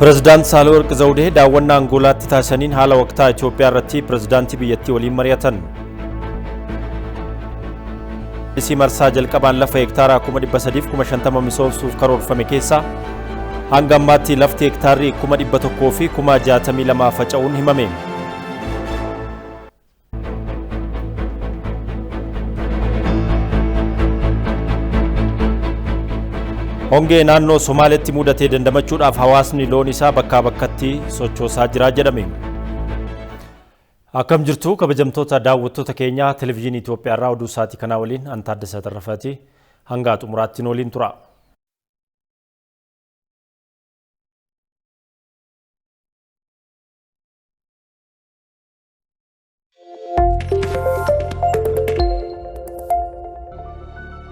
President Saalawarqi Zawudee daawwannaa Angoolaatti taasisaniin haala waqtaa Itoophiyaa irratti pirezidaantii biyyattii waliin mari'atan. Isii marsaa jalqabaan lafa hektaara 350,000 misoomsuuf karoorfame keessaa hanga ammaatti lafti hektaarri 100,000 fi 62,000 faca'uun himame. Hongee naannoo Somaaliyaatti mudatee dandamachuudhaaf hawaasni loon isaa bakkaa bakkatti sochoosaa jira jedhame. Akkam jirtu kabajamtoota daawwattoota keenya televezyiinii Itoophiyaa irraa oduu sa'aatii kanaa waliin Antaaddasa Tarrafaati hanga xumuraatti waliin tura.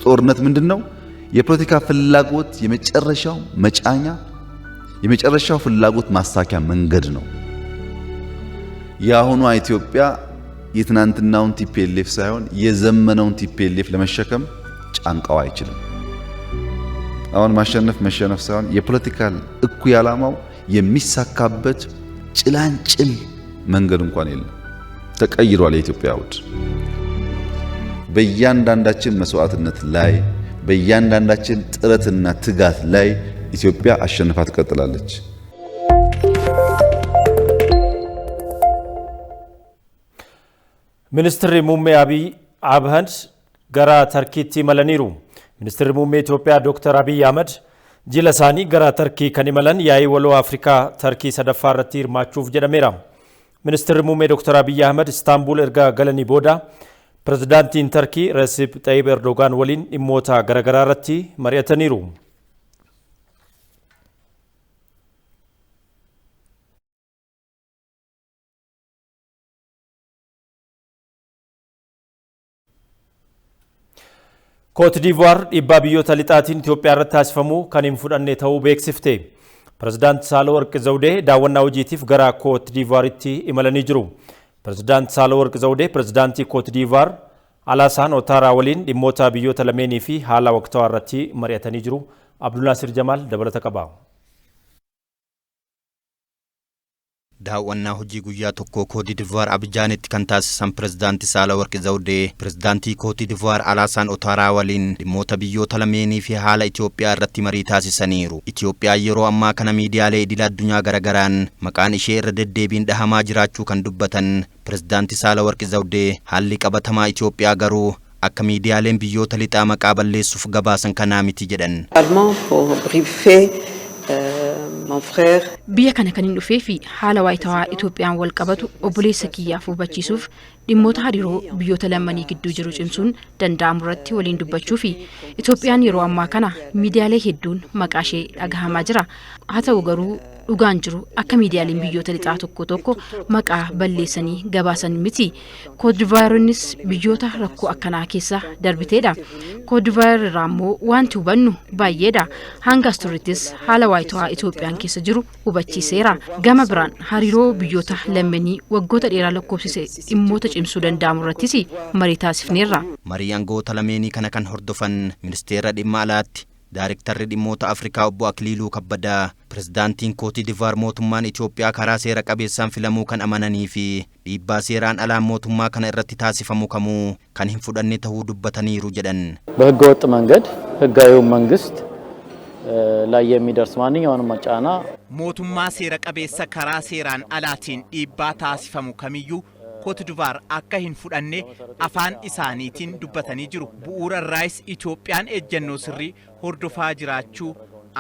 ጦርነት ምንድነው? የፖለቲካ ፍላጎት የመጨረሻው መጫኛ የመጨረሻው ፍላጎት ማሳኪያ መንገድ ነው። የአሁኗ ኢትዮጵያ የትናንትናውን ቲፒኤልኤፍ ሳይሆን የዘመነውን ቲፒኤልኤፍ ለመሸከም ጫንቃው አይችልም። አሁን ማሸነፍ መሸነፍ ሳይሆን የፖለቲካል እኩይ ዓላማው የሚሳካበት ጭላንጭል መንገድ እንኳን የለም። ተቀይሯል የኢትዮጵያ አውድ። በእያንዳንዳችን መስዋዕትነት ላይ በእያንዳንዳችን ጥረትና ትጋት ላይ ኢትዮጵያ አሸንፋ ትቀጥላለች። ሚኒስትር ሙሜ አብይ አህመድ ገራ ተርኪቲ መለኒሩ ሚኒስትር ሙሜ ኢትዮጵያ ዶክተር አብይ አህመድ ጅለሳኒ ገራ ተርኪ ከኒመለን ያይ ወሎ አፍሪካ ተርኪ ሰደፋረቲ ማቹፍ ጀደሜራ ሚኒስትር ሙሜ ዶክተር አብይ አህመድ ኢስታንቡል እርጋ ገለኒ ቦዳ Prezidaantiin Tarkii Recep Tayyip Erdogan waliin dhimmoota garaagaraa irratti mari'ataniiru. Côte d'Ivoire dhiibbaa biyyoota lixaatiin Itoophiyaa irratti taasifamuu kan hin fudhanne ta'uu beeksifte. President Saalawarqi Zawudee daawwannaa hojiitiif gara Côte d'Ivoiretti imalanii jiru. President Saalawarqi Zawudee Prezidaantii Côte d'Ivoire Alassane Ouattara waliin dhimmoota biyyoota lameenii fi haala waqtaa irratti mari'atanii jiru. Abdulnaasir Jamaal dabalata qaba. daawwannaa hojii guyyaa tokko Côte d'Ivoire Abidjaanitti kan taasisan Prezidaantii Saalawarqi Zawudee Prezidaantii Côte d'Ivoire Alassane Ouattara waliin dhimmoota biyyoota lameenii fi haala Itoophiyaa irratti marii taasisaniiru. Itoophiyaan yeroo ammaa kana miidiyaalee idil addunyaa garagaraan maqaan ishee irra deddeebiin dhahamaa jiraachuu kan dubbatan Prezidaantii Saalawarqi Zawudee haalli qabatamaa Itoophiyaa garuu akka miidiyaaleen biyyoota lixaa maqaa balleessuuf gabaasan kanaa miti jedhan. Mon frère biyya kana kan hin dhufee fi haala waayitawaa Itoophiyaan wal qabatu obboleessa kiyyaaf hubachiisuuf dhimmoota hariiroo biyyoota lamanii gidduu jiru cimsuun danda'amu irratti waliin dubbachuu fi Itoophiyaan yeroo ammaa kana miidiyaalee hedduun maqaa ishee dhagahamaa jira. Haa ta'u garuu dhugaan jiru akka miidiyaaleen biyyoota lixaa tokko maqaa balleessanii gabaasan miti. Côte d'Ivoirenis biyyoota rakkoo akkanaa keessa darbiteedha. Côte d'Ivoire irraa immoo wanti hubannu baay'eedha. Hanga asturrittis haala waayitawaa Itoophiyaan keessa jiru hubachiiseera. Gama biraan hariiroo biyyoota lameenii waggoota dheeraa lakkoofsise dhimmoota cimsuu danda'amu irrattis marii taasifneerra. Marii aangoota lameenii kana kan hordofan ministeera dhimma alaatti Daarektarri dhimmoota Afrikaa obbo Akiliiluu Kabbadaa Prezidaantiin Côte d'Ivoire mootummaan Itoophiyaa karaa seera qabeessaan filamuu kan amananii fi dhiibbaa seeraan alaa mootummaa kana irratti taasifamu kamuu kan hin fudhanne ta'uu dubbataniiru jedhan. በህገወጥ መንገድ ህጋዊውን መንግስት ላይ የሚደርስ ማንኛውንም ጫና mootummaa seera qabeessa karaa seeraan alaatiin dhiibbaa taasifamu kamiyyuu Côte d'Ivoire akka hin fudhanne afaan isaaniitiin dubbatanii jiru. Bu'uura irraas Itoophiyaan ejjennoo sirrii hordofaa jiraachuu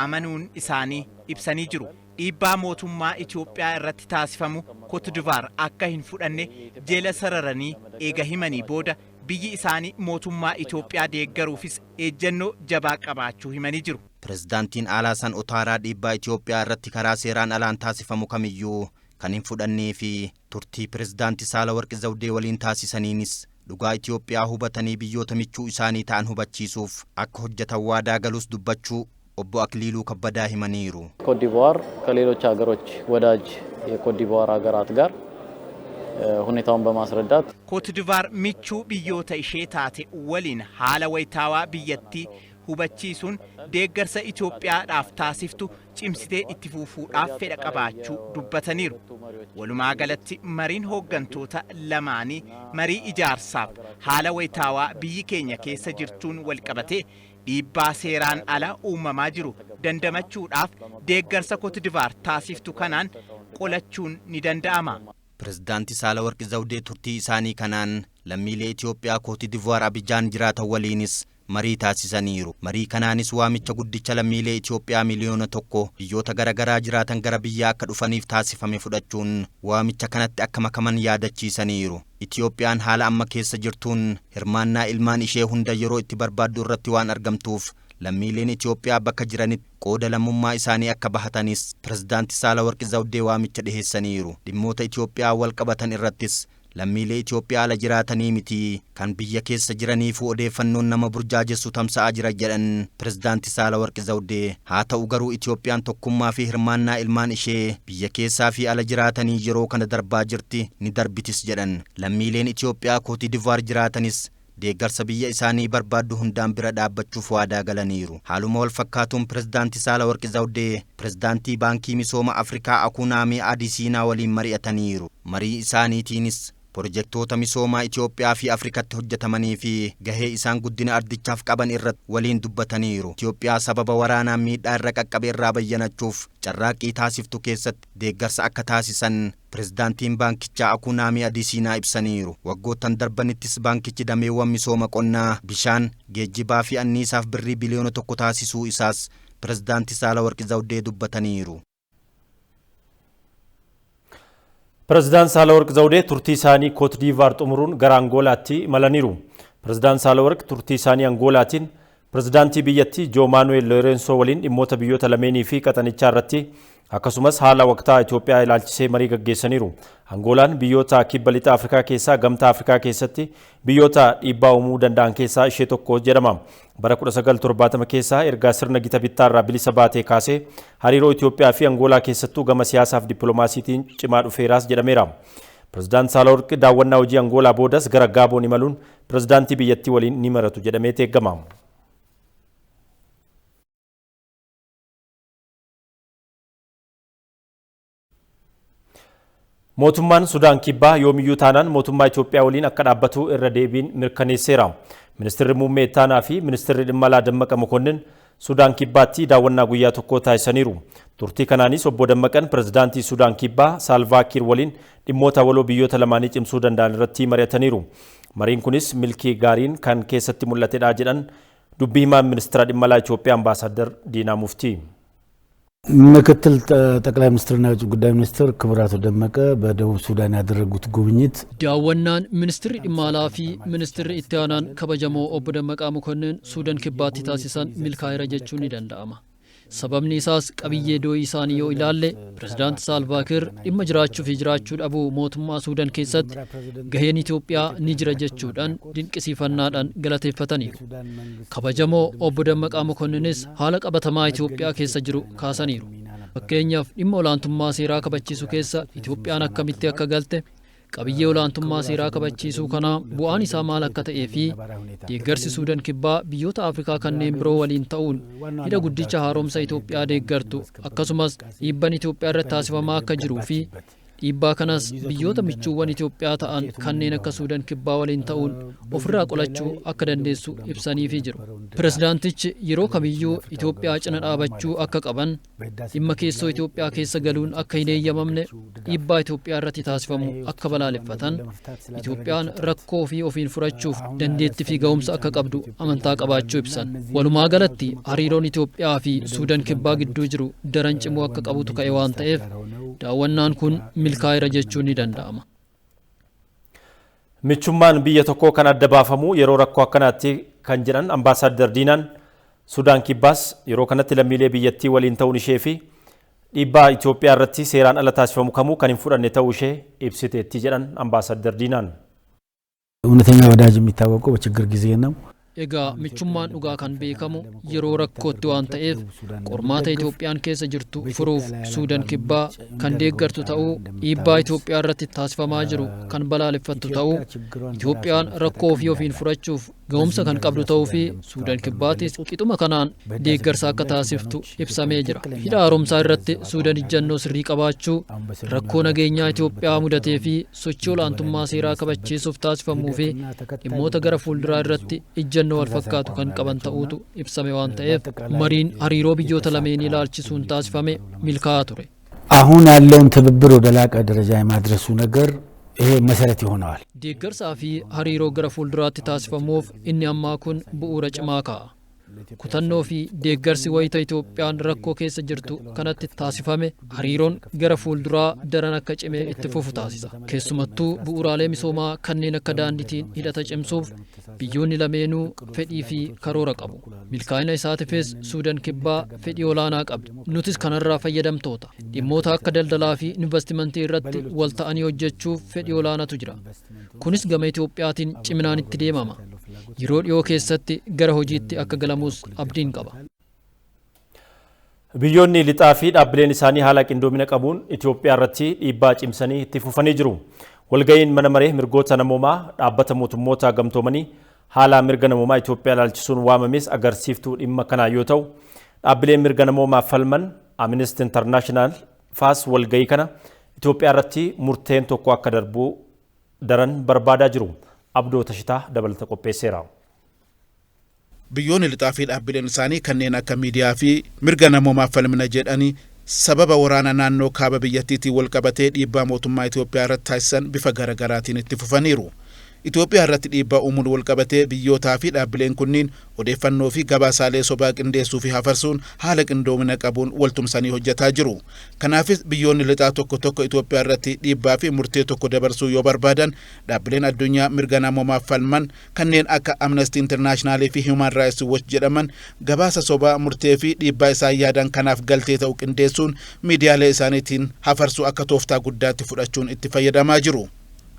amanuun isaanii ibsanii jiru. Dhiibbaa mootummaa Itoophiyaa irratti taasifamu Côte d'Ivoire akka hin fudhanne jeela sararanii eega himanii booda biyyi isaanii mootummaa Itoophiyaa deeggaruufis ejjennoo jabaa qabaachuu himanii jiru. Prezidaantiin Alassane Ouattara dhiibbaa Itoophiyaa irratti karaa seeraan alaan taasifamu kamiyyuu kan hin fudhannee fi turtii Prezidaantii Saalawarqi Zawudee waliin taasisaniinis dhugaa Itoophiyaa hubatanii biyyoota michuu isaanii ta'an hubachiisuuf akka hojjetan waadaa galus dubbachuu obbo Akiliiluu Kabbadaa himaniiru. Côte d'Ivoire ከሌሎች ሀገሮች ወዳጅ የኮት ዲቯር ሀገራት ጋር ሁኔታውን በማስረዳት Côte d'Ivoire michuu biyyoota ishee taate waliin haala wayitaawaa biyyattii hubachiisuun deeggarsa Itoophiyaadhaaf taasiftu cimsitee itti fufuudhaaf fedha qabaachuu dubbataniiru. Walumaa galatti mariin hooggantoota lamaanii marii ijaarsaaf haala wayitaawaa biyyi keenya keessa jirtuun wal qabatee dhiibbaa seeraan ala uumamaa jiru dandamachuudhaaf deeggarsa Cote d'Ivoire taasiftu kanaan qolachuun ni danda'ama. Pirezidaanti Saalawarqi Zawudee turtii isaanii kanaan lammiilee Itoophiyaa Cote d'Ivoire Abijaan jiraatan waliinis marii taasisaniiru. Marii kanaanis waamicha guddicha lammiilee Itoophiyaa miliyoona tokko biyyoota garaagaraa jiraatan gara biyyaa akka dhufaniif taasifame fudhachuun waamicha kanatti akka makaman yaadachiisaniiru. Itoophiyaan haala amma keessa jirtuun hirmaannaa ilmaan ishee hunda yeroo itti barbaaddu irratti waan argamtuuf lammiileen Itoophiyaa bakka jiranitti qooda lammummaa isaanii akka bahatanis pirezidaanti Saalawarqi Zawudee waamicha dhiheessaniiru. Dhimmoota Itoophiyaa wal qabatan irrattis lammiilee Itoophiyaa ala jiraatanii miti kan biyya keessa jiraniif odeeffannoon nama burjaajessu tamsa'aa jira jedhan pirezidaanti Saalawarqi Zawudee. Haa ta'u garuu Itoophiyaan tokkummaa fi hirmaannaa ilmaan ishee biyya keessaa fi ala jiraatanii yeroo kana darbaa jirti ni darbitis jedhan. Lammiileen Itoophiyaa Cote d'Ivoire jiraatanis deeggarsa biyya isaanii barbaaddu hundaan bira dhaabbachuuf waadaa galaniiru. Haaluma wal fakkaatuun pirezidaanti Saalawarqi Zawudee pirezidaantii Baankii Misooma Afrikaa Akunaamii Adisiinaa waliin mari'ataniiru. Marii isaaniitiinis Projektoota misoomaa Itoophiyaa fi Afrikaatti hojjetamanii fi gahee isaan guddina ardichaaf qaban irratti waliin dubbataniiru. Itoophiyaa sababa waraanaan miidhaa irra qaqqabe irraa bayyanachuuf carraaqqii taasiftu keessatti deeggarsa akka taasisan pirezidaantiin baankichaa Akunaamii Adisiinaa ibsaniiru. Waggoottan darbanittis baankichi dameewwan misooma qonnaa, bishaan, geejjibaa fi anniisaaf birrii biliyoona 1 taasisuu isaas pirezidaanti Saalawarqi Zawudee dubbataniiru. Pirezidaant Saalawarqi Zawudee turtii isaanii Cote d'Ivoire xumuruun gara Angoolaatti imalaniiru. Pirezidaant Saalawarqi turtii isaanii Angoolaatiin pirezidaantii biyyattii Joo Maanuweel Loorenso waliin dhimmoota biyyoota lameenii fi qaxanichaa irratti akkasumas haala waqtaa Itoophiyaa ilaalchisee marii gaggeessaniiru. Angoolaan biyyoota kibba lixa Afrikaa keessaa gamtaa Afrikaa keessatti biyyoota dhiibbaa uumuu danda'an keessaa ishee tokko jedhama. Bara 1970 keessaa erga sirna gita bittaa irraa bilisa baatee kaasee hariiroo Itoophiyaa fi Angoolaa keessattuu gama siyaasaaf dippiloomaasiitiin cimaa dhufeeraas jedhameera. Pirezidaant Saalawarqi daawwannaa hojii Angoolaa boodas gara Gaaboon imaluun pirezidaantii biyyattii waliin ni maratu jedhamee eegama. Mootummaan Sudaan kibbaa yoomiyyuu taanaan mootummaa Itoophiyaa waliin akka dhaabbatu irra deebiin mirkaneesseera. Ministeerri muummee ittaanaa fi ministeerri dhimma alaa Dammaqa Mokonnin Sudaan kibbaatti daawwannaa guyyaa tokko taasisaniiru. Turtii kanaanis obbo Dammaqan pirezidaantii Sudaan kibbaa Saalvaa Kiir waliin dhimmoota waloo biyyoota lamaanii cimsuu danda'an irratti mari'ataniiru. Mariin kunis milkii gaariin kan keessatti mul'atedha jedhan dubbii himaan ministeera dhimma alaa Itoophiyaa Ambaasaadder Diinaa Muftii. ምክትል ጠቅላይ ሚኒስትርና የውጭ ጉዳይ ሚኒስትር ክቡር አቶ ደመቀ በደቡብ ሱዳን ያደረጉት ጉብኝት ዳወናን ሚኒስትር ኢማላፊ ሚኒስትር ኢታናን ከበጀሞ ኦቦ ደመቃ መኮንን ሱዳን ኪባቲ ታሲሳን ሚልካይ ረጀቹን ይደንዳማ ሰበብኒ ኢሳስ ቀብዬ ዶይ ኢሳን ዮ ኢላሌ ፕሬዝዳንት ሳልቫ ኪር dhimma jiraachuu fi jiraachuu dhabu mootummaa Suudaan keessatti gaheen Itoophiyaa ni jira jechuudhaan dinqisiifannaadhaan galateeffataniiru. Kabajamoo obbo Dammaqaa Mokonninis haala qabatamaa Itoophiyaa keessa jiru kaasaniiru. Fakkeenyaaf dhimma olaantummaa seeraa kabachiisuu keessa Itoophiyaan akkamitti akka galte qabiyyee olaantummaa seeraa kabachiisuu kana bu'aan isaa maal akka ta'ee fi deeggarsi Suudaan kibbaa biyyoota Afrikaa kanneen biroo waliin ta'uun hidha guddicha haaromsa Itoophiyaa deeggartu akkasumas dhiibbaan Itoophiyaa irratti taasifamaa akka jiruu fi dhiibbaa kanas biyyoota michuuwwan Itoophiyaa ta'an kanneen akka Suudaan kibbaa waliin ta'uun ofirraa qolachuu akka dandeessu ibsaniifii jiru. Pirezidaantichi yeroo kamiyyuu Itoophiyaa cina dhaabachuu akka qaban dhimma keessoo Itoophiyaa keessa galuun akka hin eeyyamamne dhiibbaa Itoophiyaa irratti taasifamu akka balaaleffatan Itoophiyaan rakkoo fi ofiin furachuuf dandeettii fi ga'umsa akka qabdu amantaa qabaachuu ibsan. Walumaa galatti hariiroon Itoophiyaa fi Suudaan kibbaa gidduu jiru daran cimuu akka qabutu ka'e waan ta'eef daawwannaan kun milkaa'eera jechuun ni danda'ama. Michummaan biyya tokkoo kan adda baafamu yeroo rakkoo akkanaatti kan jedhan Ambaasaadder Diinaan Sudaan kibbaas yeroo kanatti lammiilee biyyattii waliin ta'uun ishee fi dhiibbaa Itoophiyaa irratti seeraan ala taasifamu kamuu kan hin fudhanne ta'uu ishee ibsiteetti jedhan Ambaasaadder Diinaan. እውነተኛ ወዳጅ የሚታወቀው በችግር ጊዜ ነው። Egaa michummaan dhugaa kan beekamu yeroo rakkootti waan ta'eef qormaata Itoophiyaan keessa jirtu furuuf Suudaan kibbaa kan deeggartu ta'uu dhiibbaa Itoophiyaa irratti taasifamaa jiru kan balaaleffattu ta'uu Itoophiyaan rakkoo ofii ofiin furachuuf ga'umsa kan qabdu ta'uu fi Suudaan Kibbaatis qixuma kanaan deeggarsa akka taasiftu ibsamee jira. Hidha haaromsaa irratti Suudaan ijjannoo sirrii qabaachuu, rakkoo nageenyaa Itoophiyaa mudatee fi sochii olaantummaa seeraa kabachiisuuf taasifamuu fi dhimmoota gara fuulduraa irratti ijjannoo wal fakkaatu kan qaban ta'uutu ibsame waan ta'eef mariin hariiroo biyyoota lameenii ilaalchisuun taasifame milkaa'aa ture. አሁን ያለውን ትብብር ወደ ላቀ ደረጃ የማድረሱ ነገር ይሄ መሰረት ይሆነዋል። deeggarsaa fi hariiroo gara fuulduraatti taasifamuuf inni ammaa kun bu'uura cimaa kaa'a. Kutannoo fi deeggarsi wayita Itoophiyaan rakkoo keessa jirtu kanatti taasifame hariiroon gara fuulduraa daran akka cimee itti fufu taasisa. Keessumattuu bu'uuraalee misoomaa kanneen akka daandiitiin hidhata cimsuuf biyyoonni lameenuu fedhii fi karoora qabu. Milkaa'ina isaatiifis Suudaan Kibbaa fedhii olaanaa qabdi. Nutis kanarraa fayyadamtoota. Dhimmoota akka daldalaa fi investimentii irratti wal ta'anii hojjechuuf fedhii olaanaatu jira. Kunis gama Itoophiyaatiin ciminaan itti deemama. Yeroo dhiyoo keessatti gara hojiitti akka galamus abdiin qaba. Biyyoonni lixaa fi dhaabbileen isaanii haala qindoomina qabuun Itoophiyaa irratti dhiibbaa cimsanii itti fufanii jiru. Walga'iin mana maree mirgoota namoomaa dhaabbata mootummoota gamtoomanii haala mirga namoomaa Itoophiyaa ilaalchisuun waamames agarsiiftuu dhimma kanaa yoo ta'u, dhaabbileen mirga namoomaa falman Amnesty International faas walga'ii kana Itoophiyaa irratti murteen tokko akka darbu daran barbaadaa jiru. Abdoo Tashitaa dabalata qopheesseera. Biyyoonni lixaa fi dhaabbileen isaanii kanneen akka miidiyaa fi mirga namoomaa falmina jedhanii sababa waraana naannoo kaaba biyyattiitiin wal qabatee dhiibbaa mootummaa Itoophiyaa irratti taasisan bifa garaagaraatiin itti fufaniiru. Itoophiyaa irratti dhiibbaa uumuun wal qabatee biyyootaa fi dhaabbileen kunniin odeeffannoo fi gabaasaalee sobaa qindeessuu fi hafarsuun haala qindoomina qabuun waltumsanii hojjetaa jiru. Kanaafis biyyoonni lixaa tokko tokko Itoophiyaa irratti dhiibbaa fi murtee tokko dabarsuu yoo barbaadan dhaabbileen addunyaa mirga namoomaa falman kanneen akka Amnesty International fi Human Rights Watch jedhaman gabaasa sobaa murtee fi dhiibbaa isaan yaadan kanaaf galtee ta'u qindeessuun miidiyaalee isaaniitiin hafarsuu akka tooftaa guddaatti fudhachuun itti fayyadamaa jiru.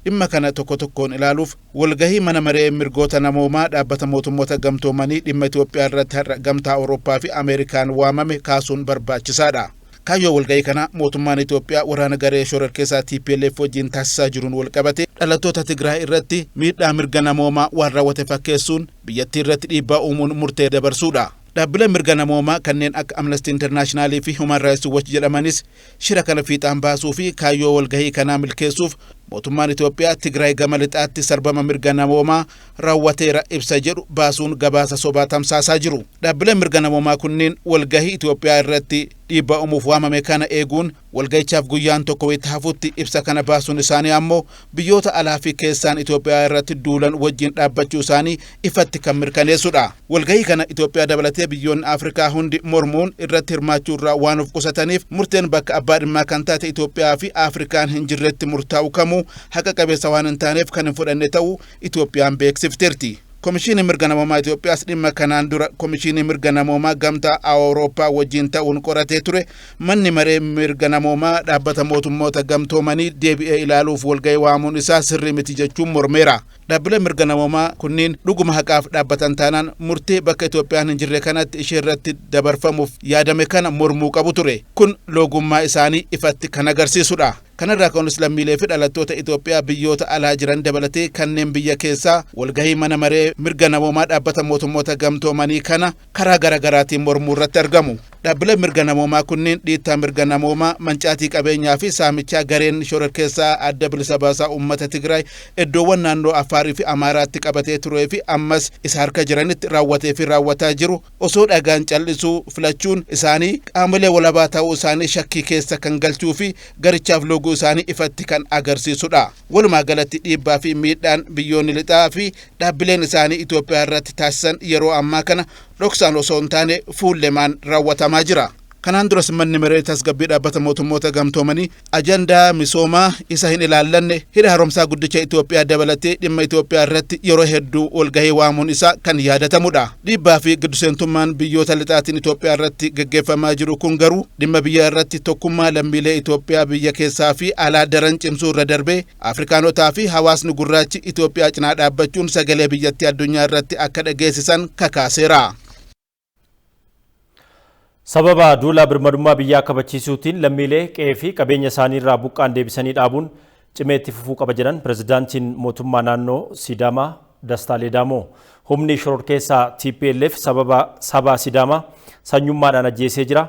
Dhimma kana tokko tokkoon ilaaluuf walgahii mana maree mirgoota namoomaa dhaabbata mootummoota gamtoomanii dhimma Itoophiyaa irratti gamtaa Awurooppaa fi Ameerikaan waamame kaasuun barbaachisaadha. Kaayyoo walgahii kana mootummaan Itoophiyaa waraana garee shororkeessaa TPLF wajjin taasisaa jiruun wal qabate dhalattoota Tigraay irratti miidhaa mirga namoomaa waan raawwate fakkeessuun biyyattii irratti dhiibbaa uumuun murtee dabarsuudha. Dhaabbileen mirga namoomaa kanneen akka Amnesty International fi Human Rights Watch jedhamanis shira kana fiixaan baasuu fi kaayyoo walgahii kanaa milkeessuuf mootummaan Itoophiyaa Tigraay gama lixaatti sarbama mirga namoomaa raawwateera ibsa jedhu baasuun gabaasa sobaa tamsaasaa jiru. Dhaabbileen mirga namoomaa kunniin walgahii Itoophiyaa irratti dhiibbaa uumuuf waamame kana eeguun walgahichaaf guyyaan tokko wayita hafutti ibsa kana baasuun isaanii ammoo biyyoota alaa fi keessaan Itoophiyaa irratti duulan wajjin dhaabbachuu isaanii ifatti kan mirkaneessudha. Walgahii kana Itoophiyaa dabalatee biyyoonni Afrikaa hundi mormuun irratti hirmaachuu irraa waan of qusataniif murteen bakka abbaa dhimmaa kan taate Itoophiyaa fi Afrikaan hin jirretti murtaa'u kamuu haqa qabeessa waan hin taaneef kan hin fudhanne ta'uu Itoophiyaan beeksifteerti. Komishinii mirga namoomaa Itoophiyaas dhimma kanaan dura komishinii mirga namoomaa gamtaa Awurooppaa wajjin ta'uun qoratee ture. Manni maree mirga namoomaa dhaabbata mootummoota gamtoomanii deebi'ee ilaaluuf walgahii waamuun isaa sirrii miti jechuun mormeera. Dhaabbileen mirga namoomaa kunniin dhuguma haqaaf dhaabbatan taanaan murtee bakka Itoophiyaan hin jirre kanatti ishee irratti dabarfamuuf yaadame kana mormuu qabu ture. Kun loogummaa isaanii ifatti kan agarsiisudha. Kanarraa ka'uunis lammiilee fi dhalattoota Itoophiyaa biyyoota alaa jiran dabalatee kanneen biyya keessaa walgahii mana maree mirga namoomaa dhaabbata mootummoota gamtoomanii kana karaa garaagaraatiin mormuu irratti argamu. Dhaabbileen mirga namoomaa kunniin dhiittaa mirga namoomaa mancaatii qabeenyaa fi saamichaa gareen shororkeessaa adda bilisa baasaa uummata Tigraay iddoowwan naannoo Afaarii fi Amaaraatti qabatee turee fi ammas isa harka jiranitti raawwatee fi raawwataa jiru osoo dhagaan callisuu filachuun isaanii qaamolee walabaa ta'uu isaanii shakkii keessa kan galchuu fi garichaaf looguu isaanii ifatti kan agarsiisudha. Walumaa galatti dhiibbaa fi miidhaan biyyoonni lixaa fi dhaabbileen isaanii Itoophiyaa irratti taasisan yeroo ammaa kana dhoksaan osoo hin taane fuullemaan raawwatamaa jira. Kanaan duras manni maree tasgabbii dhaabbata mootummoota gamtoomanii ajandaa misoomaa isa hin ilaallanne hidha haaromsaa guddicha Itoophiyaa dabalatee dhimma Itoophiyaa irratti yeroo hedduu walgahii waamuun isaa kan yaadatamudha. Dhiibbaa fi gidduseentummaan biyyoota lixaatiin Itoophiyaa irratti gaggeeffamaa jiru kun garuu dhimma biyya irratti tokkummaa lammiilee Itoophiyaa biyya keessaa fi alaa daran cimsuu irra darbee Afrikaanotaa fi hawaasni gurraachi Itoophiyaa cinaa dhaabbachuun sagalee biyyattii addunyaa irratti akka dhageessisan kakaaseera. Sababa duula birmadummaa biyyaa kabachiisuutiin lammiilee qe'ee fi qabeenya isaanii irraa buqqaan deebisanii dhaabuun cimee itti fufuu qaba jedhan pirezidaantiin mootummaa naannoo Sidaamaa Dastaa Leedaamoo. Humni shororkeessaa TPLF saba Sidaamaa sanyummaadhaan ajjeesee jira.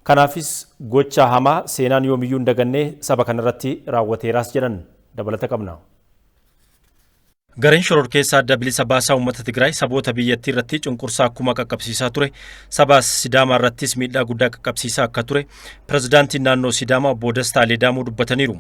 Kanaafis gocha hamaa seenaan yoomiyyuu hin dagannee saba kanarratti raawwateeraas jedhan dabalata qabna. Gareen shororkeessaa adda bilisa baasaa uummata Tigraay saboota biyyattii irratti cunqursaa akkuma qaqqabsiisaa ture saba Sidaamaa irrattis miidhaa guddaa qaqqabsiisaa akka ture pirezidaantiin naannoo Sidaamaa obbo Dastaa Leedaamuu dubbataniiru.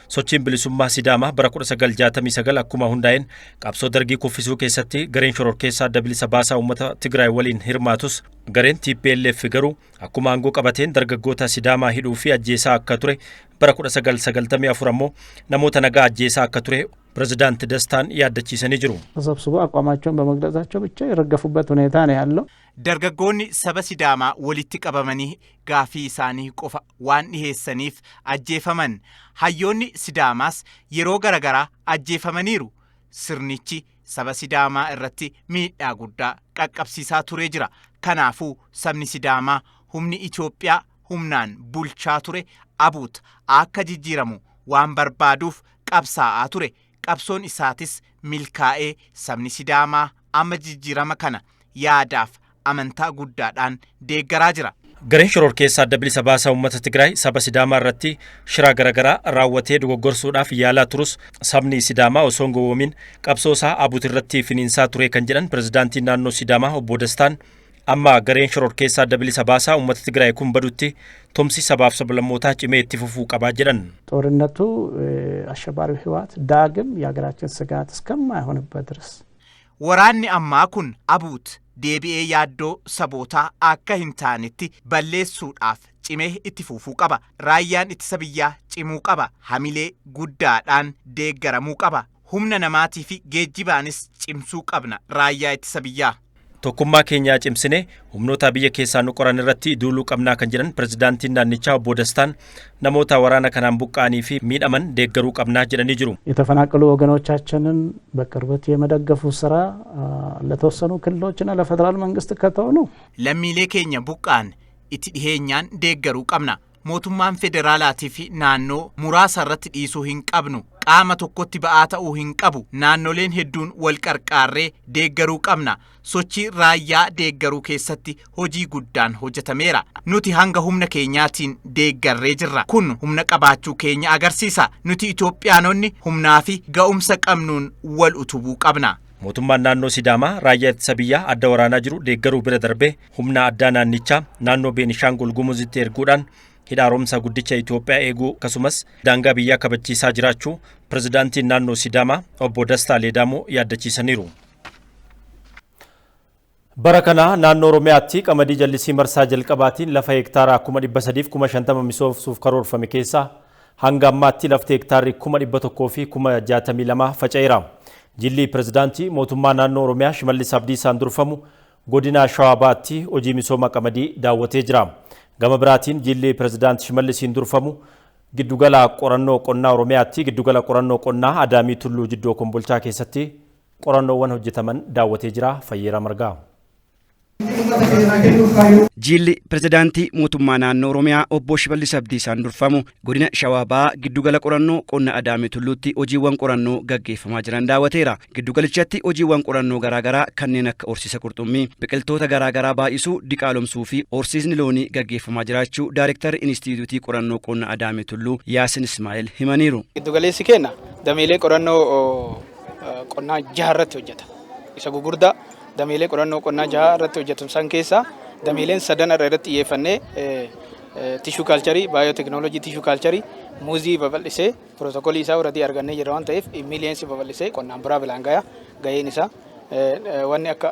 Sochiin bilisummaa Sidaamaa bara 1969 akkuma hundaa'een qabsoo dargii kuffisuu keessatti gareen shororkeessaa adda bilisa baasaa uummata Tigraay waliin hirmaatus gareen TPLF garuu akkuma aangoo qabateen dargaggoota Sidaamaa hidhuu fi ajjeesaa akka ture bara 1994 ammoo namoota nagaa ajjeesaa akka ture ፕሬዝዳንት ደስታን ያደቺሰኒ ጅሩ ተሰብስቦ አቋማቸውን በመግለጻቸው ብቻ የረገፉበት ሁኔታ ነው ያለው። ደርገጎኒ ሰበ ሲዳማ ወሊቲ ቀበመኒ ጋፊ ኢሳኒ ቆፋ ዋን ሄሰኒፍ አጄፈመን ሃዮኒ ሲዳማስ የሮ ገረገራ አጄፈመኒሩ ስርኒቺ ሰበ ሲዳማ እረቲ ሚዳ ጉዳ ቀቀብሲሳ ቱሬ ጅራ ከናፉ ሰብኒ ሲዳማ ሁምኒ ኢትዮጵያ ሁምናን ቡልቻ ቱሬ አቡት አከ ጅጅረሙ ዋን በርባዱፍ ቀብሳአ ቱሬ qabsoon isaatis milkaa'ee sabni Sidaamaa amma jijjiirama kana yaadaaf amantaa guddaadhaan deeggaraa jira. Gareen shororkeessaa adda bilisa baasaa uummata Tigraay saba Sidaamaa irratti shiraa garaagaraa raawwatee dogoggorsuudhaaf yaalaa turus sabni Sidaamaa osoo hin gowwoomin qabsoosaa abuut irratti finiinsaa ture kan jedhan pirezidaantiin naannoo Sidaamaa obbo Dastaan amma gareen shororkeessaa adda bilisa baasaa uummata Tigraay kun badutti tumsi sabaaf sablammootaa cimee itti fufuu qabaa jedhan. ጦርነቱ አሸባሪው ህወሓት ዳግም የሀገራችን ስጋት እስከማይሆንበት ድረስ waraanni ammaa kun abuut deebi'ee yaaddoo sabootaa akka hin taanetti balleessuudhaaf cimee itti fufuu qaba. Raayyaan ittisa biyyaa cimuu qaba. Hamilee guddaadhaan deeggaramuu qaba. Humna namaatii fi geejjibaanis cimsuu qabna raayyaa ittisa biyyaa. Tokkummaa keenyaa cimsine humnoota biyya keessaa nu qoran irratti duuluu qabnaa kan jedhan pirezidaantiin naannichaa obbo Dastaan namoota waraana kanaan buqqa'anii fi miidhaman deeggaruu qabnaa jedhanii jiru. የተፈናቀሉ ወገኖቻችንን በቅርበት የመደገፉ ስራ ለተወሰኑ ክልሎችና ለፌደራል መንግስት ከተው ነው lammiilee keenya buqqaan itti dhiheenyaan deeggaruu qabna. mootummaan federaalaatii fi naannoo muraasa irratti dhiisuu hin qabnu. qaama tokkotti ba'aa ta'uu hin qabu. naannoleen hedduun wal qarqaarree deeggaruu qabna. sochii raayyaa deeggaruu keessatti hojii guddaan hojjetameera. nuti hanga humna keenyaatiin deeggarree jirra. kun humna qabaachuu keenya agarsiisa. nuti Itoophiyaanonni humnaa fi ga'umsa qabnuun wal utubuu qabna. mootummaan naannoo Sidaamaa raayyaa ittisa biyyaa adda waraanaa jiru deeggaruu bira darbee humna addaa naannichaa naannoo Beenishaangul Gumuzitti erguudhaan hidhaaromsa guddicha Itoophiyaa eeguu akkasumas daangaa biyyaa kabachiisaa jiraachuu pirezidaantiin naannoo Sidaamaa obbo Dastaa Leedaamoo yaadachiisaniiru. bara kana naannoo Oromiyaatti qamadii jallisii marsaa jalqabaatiin lafa heektaara 350 misoomsuuf karoorfame keessaa hanga ammaatti lafti heektaarri 100 fi 62 faca'eera. jilli pirezidaantii mootummaa naannoo Oromiyaa Shimallis Abdiisaan durfamu godina Shawaa Bahaatti hojii misooma qamadii daawwatee jira. gama biraatiin jilli pirezidaantii Shimallisiin durfamu giddugala qorannoo qonnaa Oromiyaatti giddugala qorannoo qonnaa Adaamii Tulluu Jiddoo Kombolchaa keessatti qorannoowwan hojjetaman daawwatee jira. Fayyeeraa Margaa. jilli pirezidaantii mootummaa naannoo Oromiyaa obbo Shimallis Abdiisaan durfamu godina Shawaa Bahaa giddugala qorannoo qonna Adaamii Tulluutti hojiiwwan qorannoo gaggeeffamaa jiran daawwateera. giddugalichatti hojiiwwan qorannoo garaagaraa kanneen akka horsiisa qurxummii, biqiltoota garaagaraa baay'isuu, diqaalomsuu fi horsiisni loonii gaggeeffamaa jiraachuu Daayirektar Inistituutii Qorannoo Qonna Adaamii Tulluu Yaasin Ismaa'eel himaniiru. giddugaleessi keenya dameelee qorannoo qonnaa 6 irratti hojjeta. isa gugurdaa dameelee qorannoo qonnaa 6 irratti hojjetu san keessaa dameeleen 3 irratti xiyyeeffannee tissue culture, biotechnology tissue culture, muuzii babal'isee pirootokoolii isaa warradii argannee jira waan ta'eef miiliyoonsi babal'isee qonnaan biraa bilaan gaheen isaa wanni akka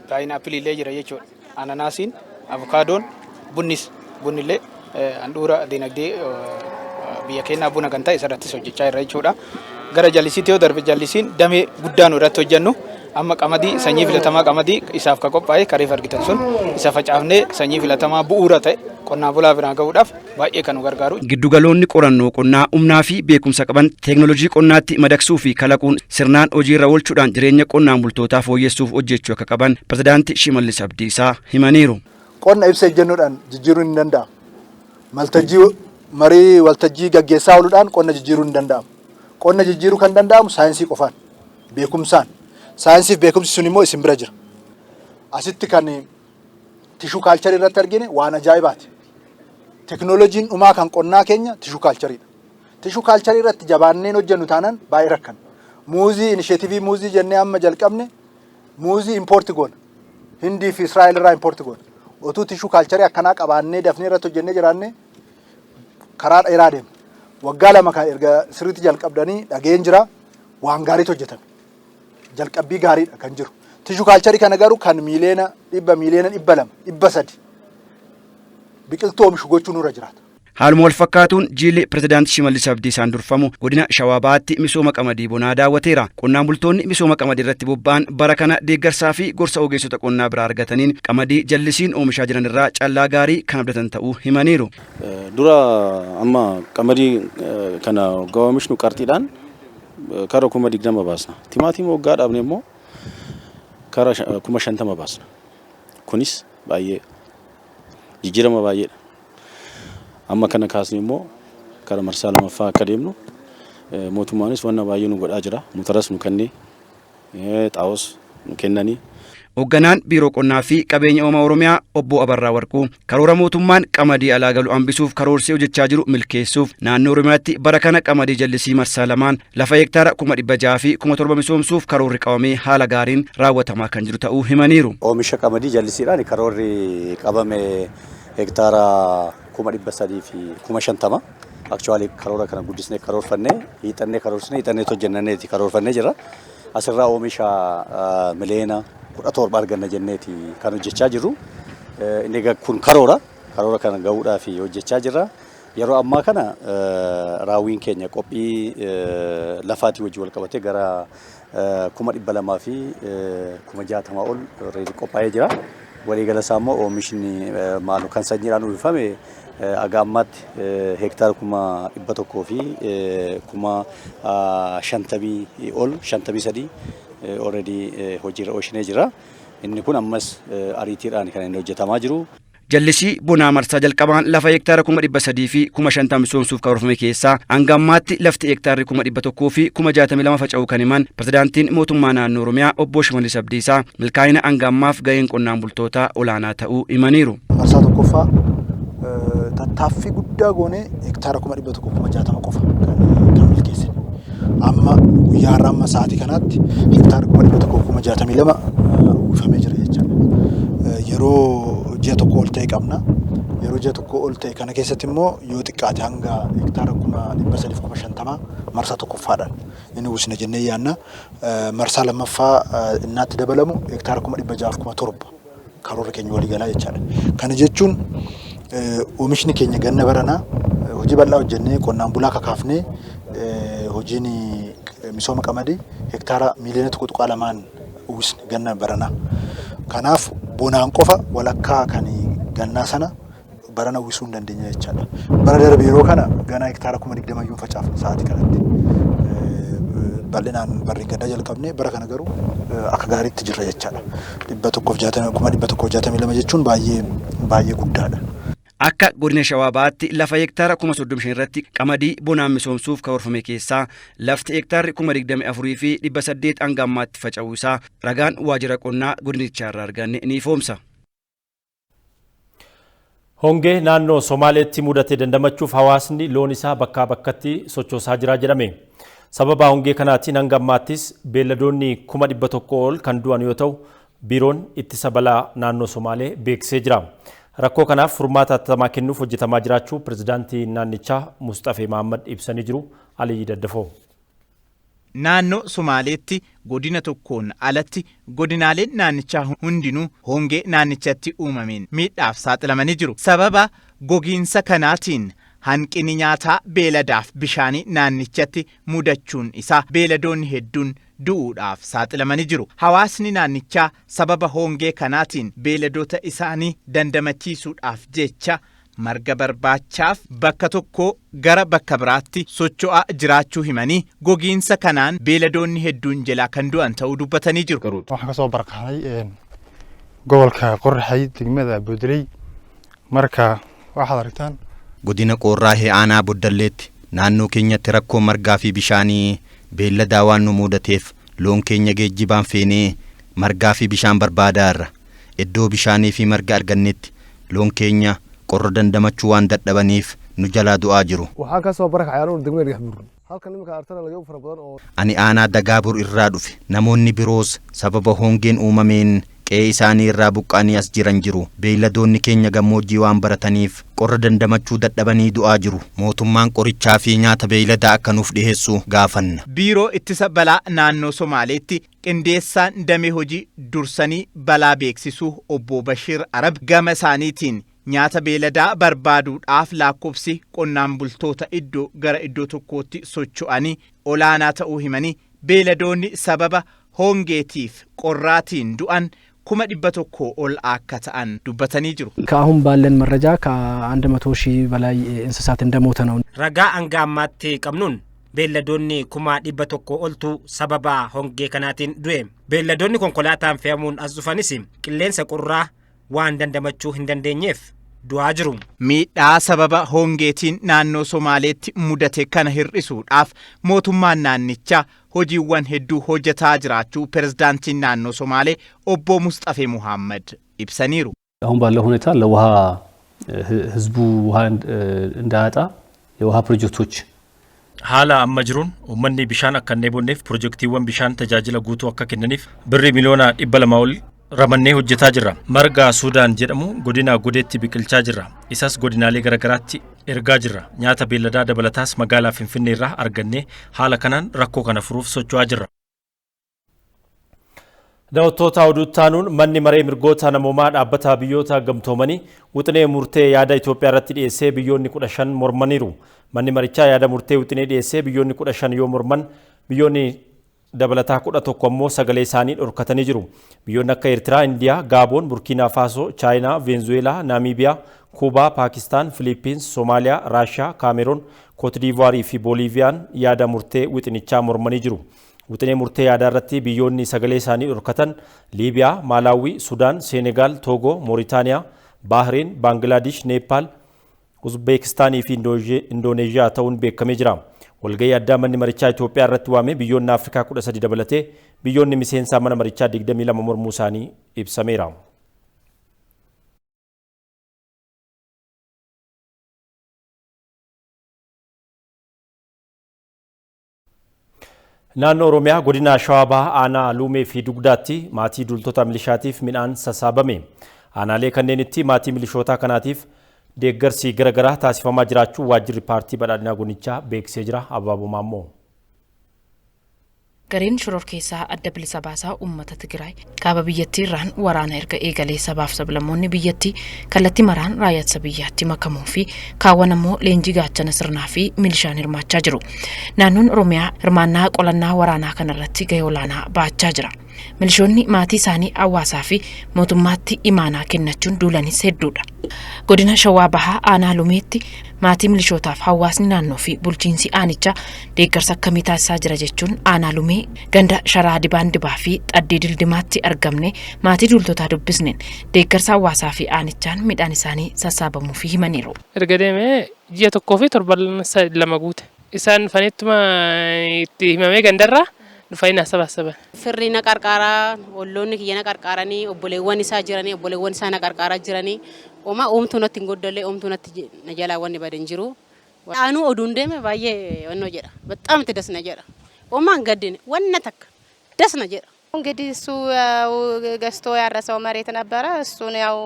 paayinaapilii illee jira jechuudha. Ananaasiin, avokaadoon, bunnillee handhuura dinagdee biyya keenyaa buna kan ta'e isarrattis hojjechaa jirra jechuudha. Gara jallisiitti yoo darbe jallisiin damee guddaan irratti hojjennu amma qamadii sanyii filatamaa qamadii isaaf ka qophaa'e kareef argitan sun isa facaafnee sanyii filatamaa bu'uura ta'e qonnaan bulaa biraan gahuudhaaf baay'ee kan nu gargaaru. Giddugaloonni qorannoo qonnaa humnaa fi beekumsa qaban teeknooloojii qonnaatti madaksuu fi kalaquun sirnaan hojiirra oolchuudhaan jireenya qonnaan bultootaa fooyyessuuf hojjechuu akka qaban pirezidaantii Shimallis Abdiisaa himaniiru. Qonna ibsa ejjennoodhaan jijjiiruun ni danda'ama. Marii waltajjii gaggeessaa ooluudhaan qonna jijjiiruun ni danda'ama. Qonna jijjiiruu kan danda'amu saayinsii qofaan, beekumsaan. Saayinsiif beekumsi sun immoo isin bira jira. Asitti kan tishuu kaalcharii irratti argine waan ajaa'ibaati. Teknooloojiin dhumaa kan qonnaa keenya tishuu kaalchariidha. Tishuu kaalcharii irratti jabaanneen hojjennu taanaan baay'ee rakkan. Muuzii inisheetivii muuzii jennee amma jalqabne muuzii impoorti goona. Hindii fi Israa'el irraa impoorti goona. Otuu tishuu kaalcharii akkanaa qabaannee dafnee irratti hojjennee jiraanne karaa dheeraa deema. Waggaa lama kan erga sirriitti jalqabdanii dhageen jira waan gaariitu hojjetame. Jalqabbii gaariidha kan jiru. Tishuu kaalcharii kana garuu kan miiliyoona 200,000 biqiltuu oomishu gochuu nurra jiraata. Haaluma wal fakkaatuun jilli pirezidaantii Shimallis Abdiisaan durfamu godina Shawaa Bahaatti misooma qamadii bonaa daawwateera. Qonnaan bultoonni misooma qamadii irratti bobba'an bara kana deeggarsaa fi gorsa ogeessota qonnaa biraa argataniin qamadii jallisiin oomishaa jiran irraa callaa gaarii kan abdatan ta'uu himaniiru. Dura amma qamadii kana oomishnu qarxiidhaan kara 20 baasna. Timaatimii waggaa dhaabne immoo kara 50 baasna. Kunis baay'ee jijjiirama baay'eedha. Amma kana kaasni immoo kara marsaa lamaffaa akka deemnu mootummaanis wanna baay'ee nu godhaa jira. Mutaras nu kennee xaa'os nu kennanii. Hoogganaan biiroo qonnaa fi qabeenya uumamaa Oromiyaa obbo Abarraa Warquu karoora mootummaan qamadii alaa galu hambisuuf karoorsee hojjechaa jiru milkeessuuf naannoo Oromiyaatti bara kana qamadii jallisii marsaa lamaan lafa hektaara 600 fi 700 misoomsuuf karoorri qabamee haala gaariin raawwatamaa kan jiru ta'uu himaniiru. Oomisha qamadii jallisiidhaan karoorri qabame hektaara 300 fi 50. Aktuaalii karoora kana guddisnee karoorfannee hiixannee karoorsine hiixannee hojjennaneeti karoorfannee jira. Asirraa oomisha miliyoona 17 arganna jenneeti kan hojjechaa jirru. Inni kun karoora kana gahuudhaaf hojjechaa jirra. Yeroo ammaa kana raawwiin keenya qophii lafaatii wajjin wal qabatee gara 200,000 fi 60,000 ol qophaa'ee jira. Waliigala isaa immoo oomishni maalu kan sanyiidhaan uwwifame aga ammaatti hektaara 100,000 fi 50,000 ol 53 already hojiirra oolchinee jira. Inni kun ammas ariitiidhaan kan inni hojjetamaa jiru. Jallisii bonaa marsaa jalqabaan lafa hektaara 300 fi 50 misoomsuuf karoorfame keessaa hanga ammaatti lafti hektaarri 100 fi 62 faca'uu kan himan pirezidaantiin mootummaa naannoo Oromiyaa obbo Shimallis Abdiisaa milkaa'ina hanga ammaaf gaheen qonnaan bultootaa olaanaa ta'uu himaniiru. Marsaa tokkoffaa tattaaffii guddaa goonee hektaara 160 qofa kan milkeessine. Amma guyyaa har'aa amma sa'aatii kanaatti hektaara 162 uwwifamee jira jechuudha. Yeroo ji'a tokko ol ta'e qabna. Yeroo ji'a tokko ol ta'e kana keessatti immoo yoo xiqqaate hanga hektaara 350 marsaa tokkoffaadhaan inni uwwisna jennee yaadna. Marsaa lammaffaa innaatti dabalamu hektaara 607 karoora keenya walii galaa jechaadha. Kana jechuun oomishni keenya ganna baranaa hojii bal'aa hojjennee qonnaan bulaa kakaafnee hojiin misooma qamadii hektaara miliyoona 1.2 uwwisne ganna baranaa. Kanaaf bonaan qofa walakkaa kan gannaa sana barana uwwisuu hin dandeenya jechaadha. Bara darbe yeroo kana ganaa hektaara 20,000 facaafne sa'aatii kanatti. Bal'inaan barri gaddaa jalqabne bara kana garuu akka gaariitti jirra jechaadha. 162 jechuun baay'ee guddaadha. Akka godina Shawaa Bahaatti lafa hektaara 35,000 irratti qamadii bonaan misoomsuuf karoorfame keessaa lafti hektaarri 24,000 fi 800 hanga ammaatti faca'uu isaa ragaan waajjira qonnaa godinichaa irraa arganne ni ifoomsa. Hongee naannoo Somaaleetti mudate dandamachuuf hawaasni loon isaa bakkaa bakkatti sochoosaa jira jedhame. Sababa hongee kanaatiin hanga ammaattis beelladoonni 100,000 ol kan du'an yoo ta'u biiroon ittisa balaa naannoo Somaalee beeksisee jira. Rakkoo kanaaf furmaata hatattamaa kennuuf hojjetamaa jiraachuu pirezidaantii naannichaa Mustafee Mahammad ibsanii jiru. Aliyyi Daddafoo. Naannoo Somaaleetti godina tokkoon alatti godinaaleen naannichaa hundinuu hongee naannichatti uumameen miidhaaf saaxilamanii jiru. Sababa gogiinsa kanaatiin hanqinni nyaataa beeladaaf bishaanii naannichatti mudachuun isaa beeladoonni hedduun du'uudhaaf saaxilamanii jiru. Hawaasni naannichaa sababa hongee kanaatiin beeladoota isaanii dandamachiisuudhaaf jecha marga barbaachaaf bakka tokkoo gara bakka biraatti socho'aa jiraachuu himanii gogiinsa kanaan beeladoonni hedduun jalaa kan du'an ta'uu dubbatanii jiru. Waxaan kasoo barqaaday gobolka Qorraxay degmada Boodiley marka waxaad aragtaan godina Qorraxay aanaa Boodaleetti naannoo keenyatti rakkoo margaa fi bishaanii beelladaa waan nu mudateef loon keenya geejjibaan feenee margaa fi bishaan barbaadaarra. Iddoo bishaanii fi marga argannetti loon keenya qorra dandamachuu waan dadhabaniif nu jalaa du'aa jiru. Ani aanaa Dagaabur irraa dhufe. Namoonni biroos sababa hongeen uumameen qe'ee isaanii irraa buqqaanii as jiran jiru. Beeyladoonni keenya gammoojjii waan barataniif qorra dandamachuu dadhabanii du'aa jiru. Mootummaan qorichaa fi nyaata beeyladaa akka nuuf dhiheessu gaafanna. Biiroo ittisa balaa naannoo Somaaleetti qindeessaan damee hojii dursanii balaa beeksisuu obbo Bashir Arab gama isaaniitiin nyaata beeladaa barbaaduudhaaf lakkoofsi qonnaan bultoota iddoo gara iddoo tokkootti socho'anii olaanaa ta'uu himanii beeladoonni sababa hongeetiif qorraatiin du'an 100,000 ol akka ta'an dubbatanii jiru. ከአሁን ባለን መረጃ ከ100,000 በላይ እንስሳት እንደሞተ ነው። ረጋ አንጋማቴ ቀምኑን beelladoonni 100,000 oltu sababa hongee kanaatiin du'e. Beelladoonni konkolaataan fe'amuun as dhufanis qilleensa qorraa waan dandamachuu hin dandeenyeef du'aa jiru. Miidhaa sababa hongeetiin naannoo Somaaleetti mudate kana hir'isuudhaaf mootummaan naannichaa hojiiwwan hedduu hojjetaa jiraachuu pireዝዳንቲን naannoo Somaalee obbo Mustafa Muhammad ibsaniiru. አሁን ባለው ሁኔታ ለውሃ ህዝቡ ውሃ እንዳያጣ የውሃ ፕሮጀክቶች haala amma jiruun uummanni bishaan akka hin dheebonneef pirojektiiwwan bishaan tajaajila guutuu akka kennaniif birrii miliyoona 200 ol ramannee hojjetaa jirra. Marga Suudaan jedhamu godina gudeetti biqilchaa jirra. Isas godinaalee garagaraatti ergaa jirra. Nyaata beelladaa dabalataas magaalaa Finfinnee irraa argannee haala kanaan rakkoo kana furuuf socho'aa jirra. Daawwattoota oduuttaanuun manni maree mirgoota namoomaa dhaabbata biyyoota gamtoomanii wixinee murtee yaada Itoophiyaa irratti dhiyeessee biyyoonni 15 mormaniiru. Manni marichaa yaada murtee wixinee dhiyeessee biyyoonni 15 yoo morman biyyoonni dabalataa 11 ammoo sagalee isaanii dhorkatanii jiru. Biyyoonni akka Eertiraa, Indiyaa, Gaaboon, Burkiinaa Faasoo, Chaayinaa, Veenzuweelaa, Naamiibiyaa, Kuubaa, Paakistaan, Filiippiins, Soomaaliyaa, Raashiyaa, Kaameroon, Kootidiivaarii fi Booliiviyaan yaada murtee wixinichaa mormanii jiru. Wixinee murtee yaadaa irratti biyyoonni sagalee isaanii dhorkatan Liibiyaa, Maalaawii, Sudaan, Seenegaal, Toogoo, Mooritaaniyaa, Baahireen, Baangilaadesh, Neepaal, Uzbeekistaanii fi Indooneeziyaa ta'uun beekamee jira. Walgahii addaa manni marichaa Itoophiyaa irratti waame biyyoonni Afrikaa 13 dabalatee biyyoonni miseensaa mana marichaa 22 mormuu isaanii ibsameera. Naannoo Oromiyaa godina Shawaa Bahaa aanaa Luumee fi Dugdaatti maatii duultota milishaatiif midhaan sassaabame. Aanaalee kanneenitti maatii milishootaa kanaatiif deeggarsi garagaraa taasifamaa jiraachuu waajjirri paartii badhaadhinaa godinichaa beeksisee jira. Abaaboo Maammoo. Gareen shoror keessaa adda bilisa baasaa uummata Tigraay kaaba biyyattii irraan waraana erga eegalee sabaaf sablammoonni biyyattii kallattii maraan raayyaa biyyaatti makamuu fi kaawwan ammoo leenjii gaachana sirnaa fi milishaan hirmaachaa jiru. Naannoon Oromiyaa hirmaannaa qolannaa waraanaa kanarratti gahee olaanaa baachaa jira. Milishoonni maatii isaanii hawaasaa fi mootummaatti imaanaa kennachuun duulanis hedduudha. Godina Shawaa Bahaa aanaa Lumeetti maatii milishootaaf hawaasni naannoo fi bulchiinsi aanichaa deeggarsa akkamii taasisaa jira jechuun aanaa Lumee ganda Sharaa Dibaan Dibaa fi Xaddii Dildimaatti argamne maatii duultotaa dubbisneen deeggarsa hawaasaa fi aanichaan midhaan isaanii sassaabamuu fi himaniiru. Erga deemee ji'a tokkoo fi torban lama guute. Isaan fanettuma itti himamee gandarraa dhufanii sabaasaban. Firri na qarqaaraa, olloonni kiyya na qarqaaranii, obboleewwan isaa jiranii, obboleewwan isaa na qarqaaraa jiranii. Oma oomtuu natti hin goddalle, oomtuu natti na jalaa wanni badan jiru. Aanuu oduun deeme baay'ee wannoo jedha. Bexaam itti dasna jedha. Omaan gaddine wanna takka dasna jedha. እንግዲህ እሱ ገዝቶ ያረሰው መሬት ነበረ እሱን ያው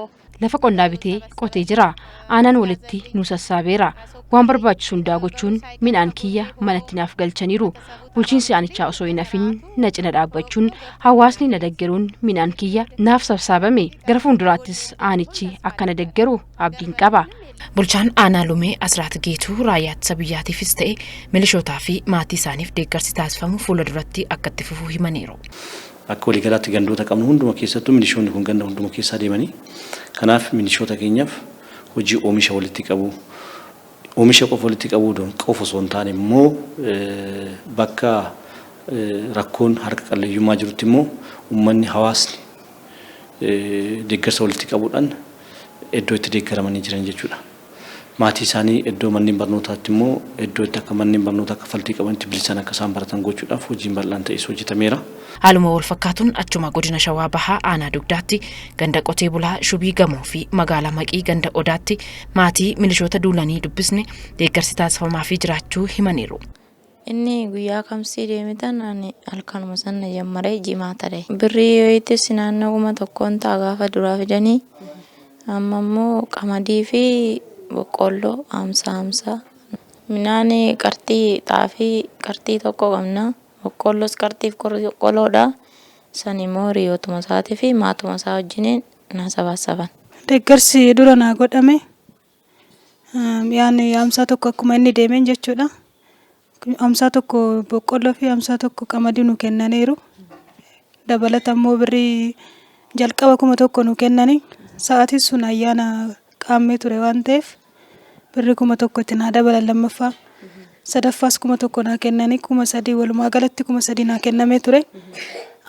lafa qonnaa bitee qotee jira. Aanaan walitti nu sassaabeera. Waan barbaachisu hundaa gochuun midhaan kiyya manatti naaf galchaniiru. Bulchiinsi aanichaa osoo hin hafin na cina dhaabbachuun hawaasni na deeggaruun midhaan kiyya naaf sassaabame. Gara fuulduraattis aanichi akka na deeggaru abdiin qaba. Bulchaan aanaa Lumee Asraat Geetuu raayyaa ittisa biyyaatiifis ta'e milishootaa fi maatii isaaniif deeggarsi taasifamu fuula duratti akka itti fufuu himaniiru. Akka waliigalaatti gandoota qabnu hunduma keessattuu milishoonni kun ganda hunduma keessaa deemanii kanaaf milishoota keenyaaf hojii oomisha walitti qabu oomisha qofa walitti qabu qofa osoo hin taane immoo bakka rakkoon harka qalleeyyummaa jirutti immoo uummanni hawaasni deeggarsa walitti qabuudhaan iddoo itti deeggaramanii jiran jechuudha. maatii isaanii iddoo manneen barnootaatti immoo iddoo itti akka manneen barnootaa kaffaltii qabanitti bilisan akka isaan baratan gochuudhaaf hojiin bal'aan ta'es hojjetameera. Haaluma wal fakkaatuun achuma godina Shawaa Bahaa aanaa dugdaatti ganda qotee bulaa Shubii Gamoo fi magaalaa Maqii ganda Odaatti maatii milishoota duulanii dubbisne deeggarsi taasifamaa fi jiraachuu himaniiru. Inni guyyaa kamsii deemitan ani halkanuma sana jammaree jimaa ta'e. Birrii yoo itti naannoo tokkoon ta'a gaafa duraa fidanii amma immoo qamadii fi boqqolloo hamsa. Midhaan qarxii xaafii qarxii tokko qabna. Boqqolloos qarxiif boqqolloodha. San immoo hiriyootuma isaatii fi maatuma isaa wajjiniin na sabaasaban. Deeggarsi dura naa godhame yaani hamsa tokko akkuma inni deemeen jechuudha. Hamsa tokko boqqolloo fi hamsa tokko qamadii nu kennaniiru. Dabalata immoo birrii jalqaba 1,000 nu kennanii sa'aatiin sun ayyaana qaammee ture waan ta'eef birrii 1,000 itti naa dabalan lammaffaa. Sadaffaas 1,000 naa kennanii 3,000 walumaa galatti 3,000 naa kennamee ture.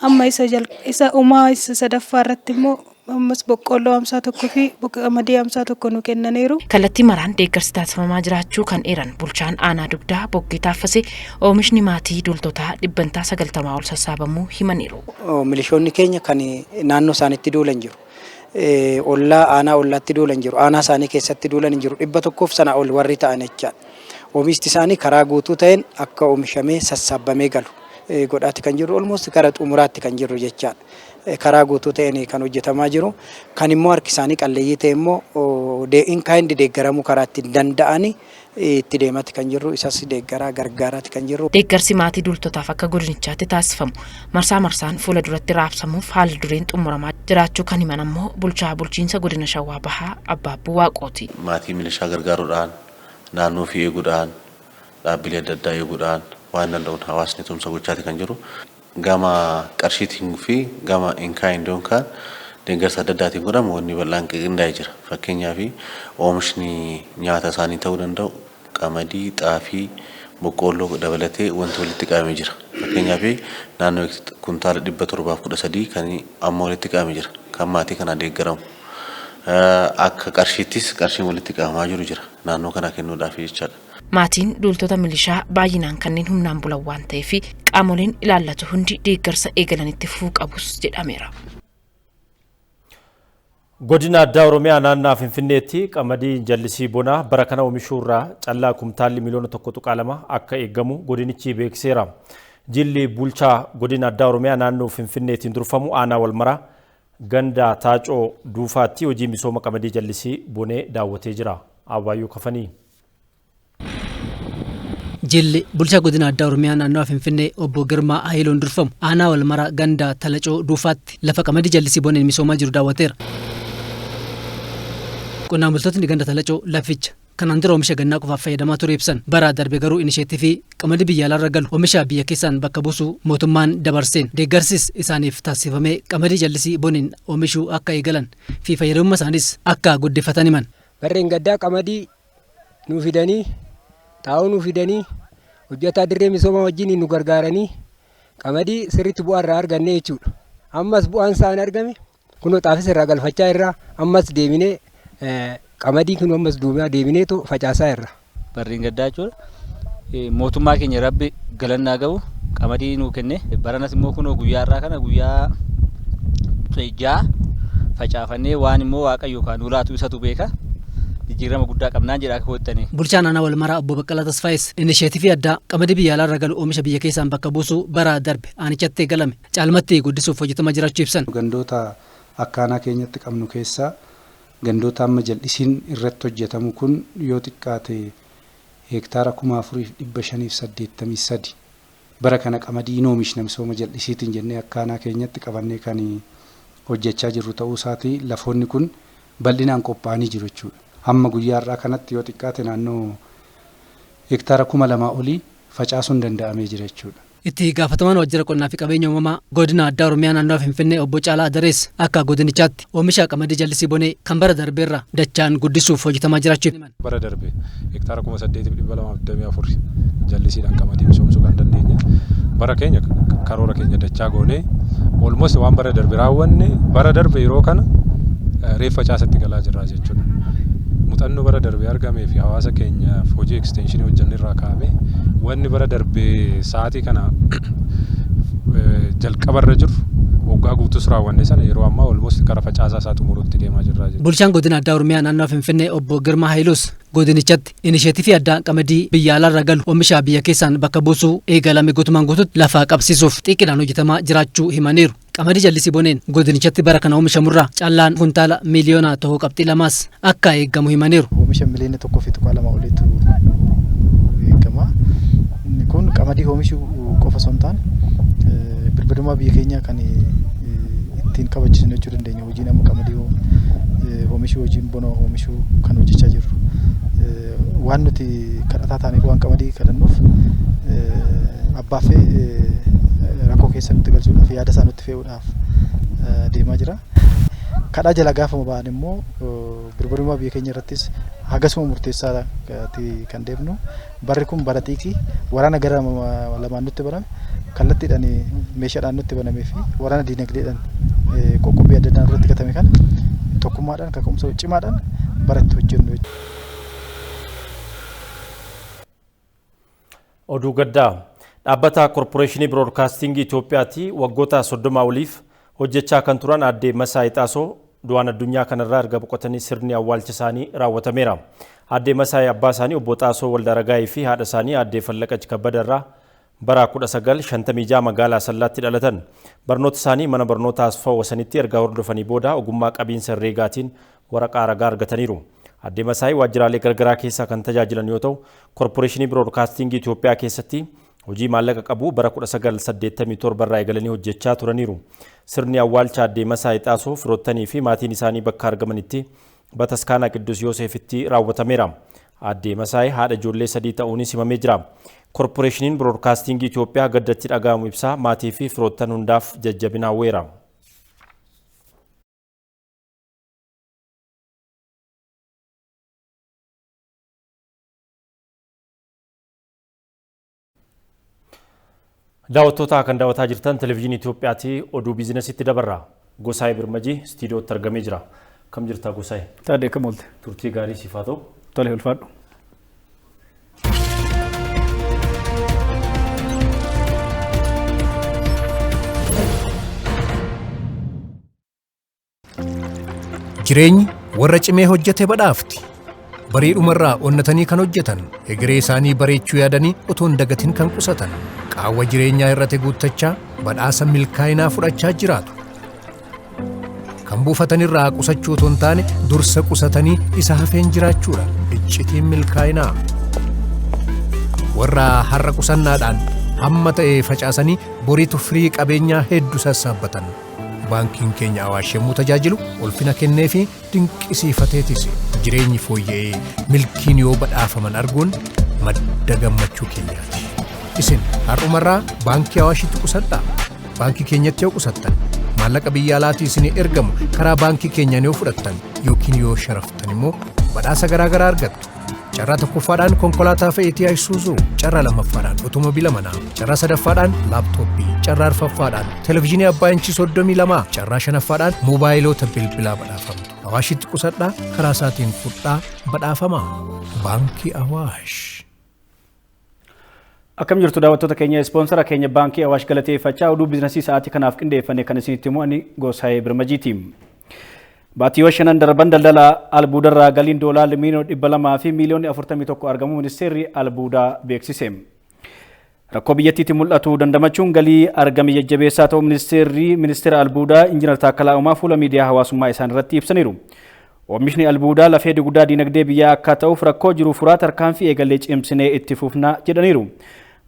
Amma isa umaa isa sadaffaa irratti immoo ammas boqqolloo hamsa tokko fi qamadii hamsa tokko nu kennaniiru. Kallattii maraan deeggarsi taasifamaa jiraachuu kan eeran bulchaan aanaa dugdaa Boggee Taaffasee oomishni maatii duultotaa 90 ol sassaabamuu himaniiru. Milishoonni keenya kan naannoo isaaniitti duulan jiru. Ollaa aanaa ollaatti duulan jiru. Aanaa isaanii keessatti duulan jiru. 100 sana ol warri ta'an jechaadha. Oomishti isaanii karaa guutuu ta'een akka oomishamee sassaabamee galu godhaatti kan jiru. Olmost karaa xumuraatti kan jiru jechaadha. Karaa guutuu ta'een kan hojjetamaa jiru. Kan immoo harki isaanii qalleeyyii ta'e immoo inni deeggaramuu karaa ittiin danda'anii itti deematti kan jiru. Isas deeggaraa gargaaraatti kan jiru. Deeggarsi maatii duultotaaf akka godinichaatti taasifamu marsaa marsaan fuula duratti raabsamuuf haalli dureen xumuramaa jiraachuu kan himan ammoo bulchiinsa godina Shawaa Bahaa Abbaabbuu Waaqooti. Maatii milishaa gargaaruudhaan naannoo fi eeguudhaan dhaabbilee adda addaa eeguudhaan waan danda'uun hawaasni tumsa gochaati kan jiru. Gama qarshiitiin fi gama inkaayindoon kan deeggarsa adda addaatiin godhamu wanni bal'aan qindaa'ee jira. Fakkeenyaaf oomishni nyaata isaanii ta'uu danda'u qamadii, xaafii, boqqolloo dabalatee wanti walitti qabamee jira. Fakkeenyaaf naannoo kuntaala 713 kan amma walitti qabamee jira. Kan maatii kana deeggaramu. Akka qarshiittis qarshiin walitti qabamaa jiru jira. Naannoo kana kennuudhaaf jechaadha. Maatiin duultota milishaa baay'inaan kanneen humnaan bulan waan ta'eef qaamoleen ilaallatu hundi deeggarsa eegalanitti fufuu qabus jedhameera. Godina addaa Oromiyaa naannoo Finfinneetti qamadii jallisii bonaa bara kana oomishuurraa callaa kumtaalli miliyoona 1.2 akka eegamu godinichi beekseera. Jilli bulchaa godina addaa Oromiyaa naannoo Finfinneetiin durfamu aanaa walmaraa ganda Taacoo Duufaatti hojii misooma qamadii jallisii bonee daawwatee jira. Abaayyuu Kafanii. Jilli bulchaa godina addaa Oromiyaa naannoo Finfinnee obbo Girmaa Hayiloon durfamu aanaa walmaraa ganda Taacoo Duufaatti lafa qamadii jallisii boneen misoomaa jiru daawwateera. Qonnaan bultoonni ganda Taacoo laficha kanaan dura oomisha gannaa qofaaf fayyadamaa ture ibsan bara darbe garuu inisheetivii qamadii biyya alaarra galu oomisha biyya keessaan bakka buusuu mootummaan dabarseen deeggarsis isaaniif taasifamee qamadii jallisii boneen oomishuu akka eegalan fi fayyadamummaa isaanis akka guddifatan himan. Barreen gaddaa qamadii nuu fidanii taa'uu nuu fidanii hojjetaa dirree misoomaa wajjin nu gargaaranii qamadii sirriitti bu'aa irraa arganne jechuudha. Ammas bu'aan isaan argame kunoo xaafis irraa galfachaa irraa ammas deebinee qamadii kun ammas duubaa deebineetu facaasaa irra. Barreen gaddaa jechuudha mootummaa keenya rabbi galannaa gabu qamadii nuu kenne baranas immoo kunoo guyyaa irraa kana guyyaa 6 facaafannee waan immoo waaqayyo yookaan ulaatu isatu beeka. Jijjiirama guddaa qabnaan jedha akka hojjetanii. Bulchaan aanaa walmaraa obbo Baqqalaa Tasfaayis inisheetivii addaa qamadii biyya alaarra galu oomisha biyya keessaan bakka buusuu bara darbe aanichatti eegalame caalmatti guddisuuf hojjetamaa jiraachuu ibsan. Gandoota akka aanaa keenyatti qabnu keessaa gandoota amma jal'isiin irratti hojjetamu kun yoo xiqqaate hektaara 4,583 bara kana qamadii oomishna misooma jal'isiitiin jennee akka aanaa keenyatti qabannee kan hojjechaa jirru ta'uu isaati lafoonni kun bal'inaan qophaa'anii jiru jechuudha. Amma guyyaa irraa kanatti yoo xiqqaate naannoo hektaara 2,000 olii facaasuun danda'amee jira jechuudha. Itti gaafatamaan waajjira qonnaa fi qabeenya uumamaa godina addaa Oromiyaa naannoo Finfinnee obbo Caalaa Darees akka godinichaatti oomisha qamadii jallisii bonee kan bara darbeerra dachaan guddisuuf hojjetamaa jiraachuu himan. Bara darbe hektaara 8,224 jallisiidhaan qamadii misoomsuu kan dandeenye bara keenya karoora keenya dachaa goonee olmoos waan bara darbe raawwanne bara darbe yeroo kana reeffa caasatti galaa jirra jechuudha. muuxannoo bara darbee argamee fi hawaasa keenyaaf hojii ekstenshinii hojjannee irraa kaa'ame wanni bara darbee sa'aatii kana jalqabarra jiru waggaa guutuus raawwanne sana yeroo ammaa olmost gara facaasaa isaa xumuruutti deemaa jirra jechuudha. Bulchaan godina addaa Oromiyaa naannoo Finfinnee obbo Girmaa Haayilus godinichatti inisheetivii addaa qamadii biyya alaarraa galu oomisha biyya keessaan bakka buusuu eegalame guutumaan guutuutti lafa qabsiisuuf xiqqeedhaan hojjetamaa jiraachuu himaniiru. Qamadii jallisii boneen godinichatti bara kana oomishamurraa caallaan kuntaala miliyoona ta'uu qabxii lamaas akka eegamu himaniiru. Oomisha miliyoona 1.2 oliitu eegama. Kun qamadii oomishuu qofa osoo hin taane birmadummaa biyya keenyaa kan ittiin kabachiisnu jechuu dandeenya. Hojiin amma qamadii oomishuu, hojiin bona oomishuu kan hojjechaa jirru. Waan nuti kadhataa taaneef waan qamadii kadhannuuf abbaaf rakkoo keessa nutti galchuudhaaf yaada isaa nutti fe'uudhaaf deemaa jira. Kadhaa jala gaafa ba'an immoo birmadummaa biyya keenya irrattis hagasuma murteessaa kan deemnu. Barri kun bara xiiqii waraana gara lamaan nutti baname kallattiidhaan meeshaadhaan nutti banamee fi waraana diinagdeedhaan qoqqobbii adda addaa irratti gatame kana tokkummaadhaan kaka'umsa cimaadhaan baratti hojjennu. Oduu gaddaa dhaabbata Korporeeshinii Biroodkaastingii Itoophiyaatti waggoota 30 oliif hojjechaa kan turan aadde Masaay Xaasoo du'aan addunyaa kanarraa erga boqotanii sirni awwaalcha isaanii raawwatameera. Aadde Masaay abbaa isaanii obbo Xaasoo Waldaragaayii fi haadha isaanii aadde Fallaqach Kabbadarraa bara 1956 magaalaa Asallaatti dhalatan. Barnoota isaanii mana barnootaa Asfaa Wasanitti erga hordofanii booda ogummaa qabiinsa herreegaatiin waraqaa ragaa argataniiru. Aadde Masaay waajjiraalee gargaraa keessaa kan tajaajilan yoo ta'u, Korporeeshinii Biroodkaastingii Itoophiyaa keessatti hojii maallaqa qabu bara 1987 irraa eegalanii hojjechaa turaniiru. Sirni awwaalcha aadde Masaay Xaasoo firoottanii fi maatiin isaanii bakka argamanitti Bataskaanaa Qidduus Yoosefitti raawwatameera. Aadde Masaay haadha ijoollee 3 ta'uunis himamee jira. Korporeeshiniin Biroodkaastingii Itoophiyaa gaddatti dhaga'amu ibsaa maatii fi firoottan hundaaf jajjabina hawweera. Daawwattoota kan daawwataa jirtan televezyiinii Itoophiyaatti oduu biizinasiitti dabarra. Gosaayee Birmajii istiidiyootti argamee jira. Kam jirta Gosaayee? Taadee kam oolte? Turtii gaarii siif haa ta'u. Tole ulfaadhu. Jireenyi warra cimee hojjete badhaafti. Bariidhumarraa onnatanii kan hojjetan, egeree isaanii bareechuu yaadanii otoo hin dagatin kan qusatan, qaawwa jireenyaa irratti guuttachaa badhaasa milkaa'inaa fudhachaa jiraatu. Kan buufatanirraa qusachuu otoo hin taane dursa qusatanii isa hafeen jiraachuudha iccitiin milkaa'inaa. Warra har'a qusannaadhaan hamma ta'e facaasanii boriitu firii qabeenyaa hedduu sassaabbatan. Baankiin keenya Awaash yommuu tajaajilu ulfina kennee fi dinqisiifateetis jireenyi fooyya'ee milkiin yoo badhaafaman arguun madda gammachuu keenyaati. Isin har'umarraa baankii Awaashitti qusadhaa. Baankii keenyatti yoo qusattan maallaqa biyya alaatii isinii ergamu karaa baankii keenyaan yoo fudhattan yookiin yoo sharaftan immoo badhaasa garaagaraa argattu. Carraa tokkoffaadhaan konkolaataa fe'eetii Isuuzuu, carraa lammaffaadhaan otomobiila manaa, carraa sadaffaadhaan laaptooppii, carraa arfaffaadhaan televezyiinii abbaa inchii 32, carraa shanaffaadhaan moobaayilota bilbilaa badhaafamtu. Awaashitti qusadhaa, karaa isaatiin fudhaa badhaafamaa. Baankii Awaash. Akkam jirtu daawwattoota keenya, ispoonsara keenya baankii Awaash galateeffachaa oduu biizinasii sa'aatii kanaaf qindeeffame kan isinitti himu ani Gosaayee Birmajiiti. Baatiiwwan shanan darban daldala albuudarraa galiin doolaarri miliyoona 200 fi miliyoonni 41 argamu ministeerri albuudaa beeksise. Rakkoo biyyattiitti mul'atu dandamachuun galii argame jajjabeessaa ta'uu ministeera albuudaa Injiinar Taakkalaa Uumaa fuula miidiyaa hawaasummaa isaan irratti ibsaniiru. Oomishni albuudaa lafee dugdaa diinagdee biyyaa akka ta'uuf rakkoo jiru furaa tarkaanfii eegallee cimsinee itti fufna jedhaniiru.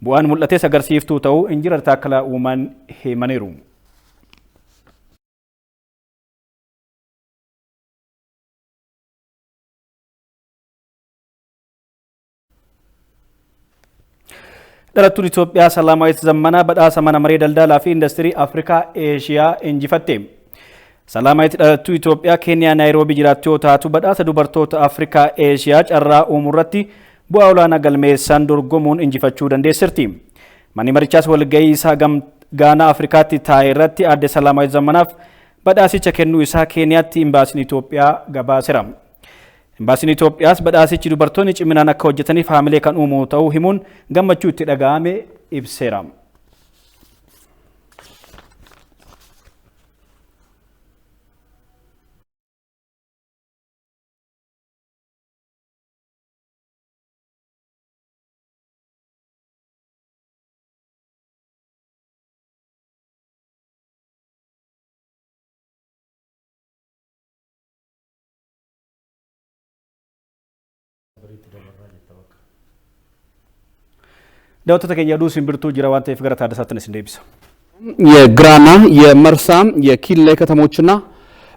Bu'aan mul'ates agarsiiftuu ta'uu Injiinar Taakkalaa Uumaan himaniiru. Dhalattuun Itoophiyaa Salaamaayit Zammanaa badhaasa mana maree daldalaa fi industirii Afrikaa Eeshiyaa injifatte. Salaamaayit dhalattuu Itoophiyaa Keeniyaa Naayiroobii jiraattu yoo taatu badhaasa dubartoota Afrikaa Eeshiyaa carraa uumuu irratti bu'aa olaanaa galmeessaan dorgomuun injifachuu dandeessirti. Manni marichaas walgahii isaa Gaanaa Afrikaatti taa'e irratti aadde Salaamaayit Zammanaaf badhaasicha kennuu isaa Keeniyaatti imbaasiin Itoophiyaa gabaaseera. Embaasiin Itoophiyaas badhaasichi dubartoonni ciminaan akka hojjetaniif haamilee kan uumu ta'uu himuun gammachuu itti dhaga'ame ibseera. ዳውቶ ተከኛ ዱስ ብርቱ ጅራዋንተ ፍገራ ታደሳተነስ እንደይብሳ የግራና የመርሳ የኪሌ ከተሞችና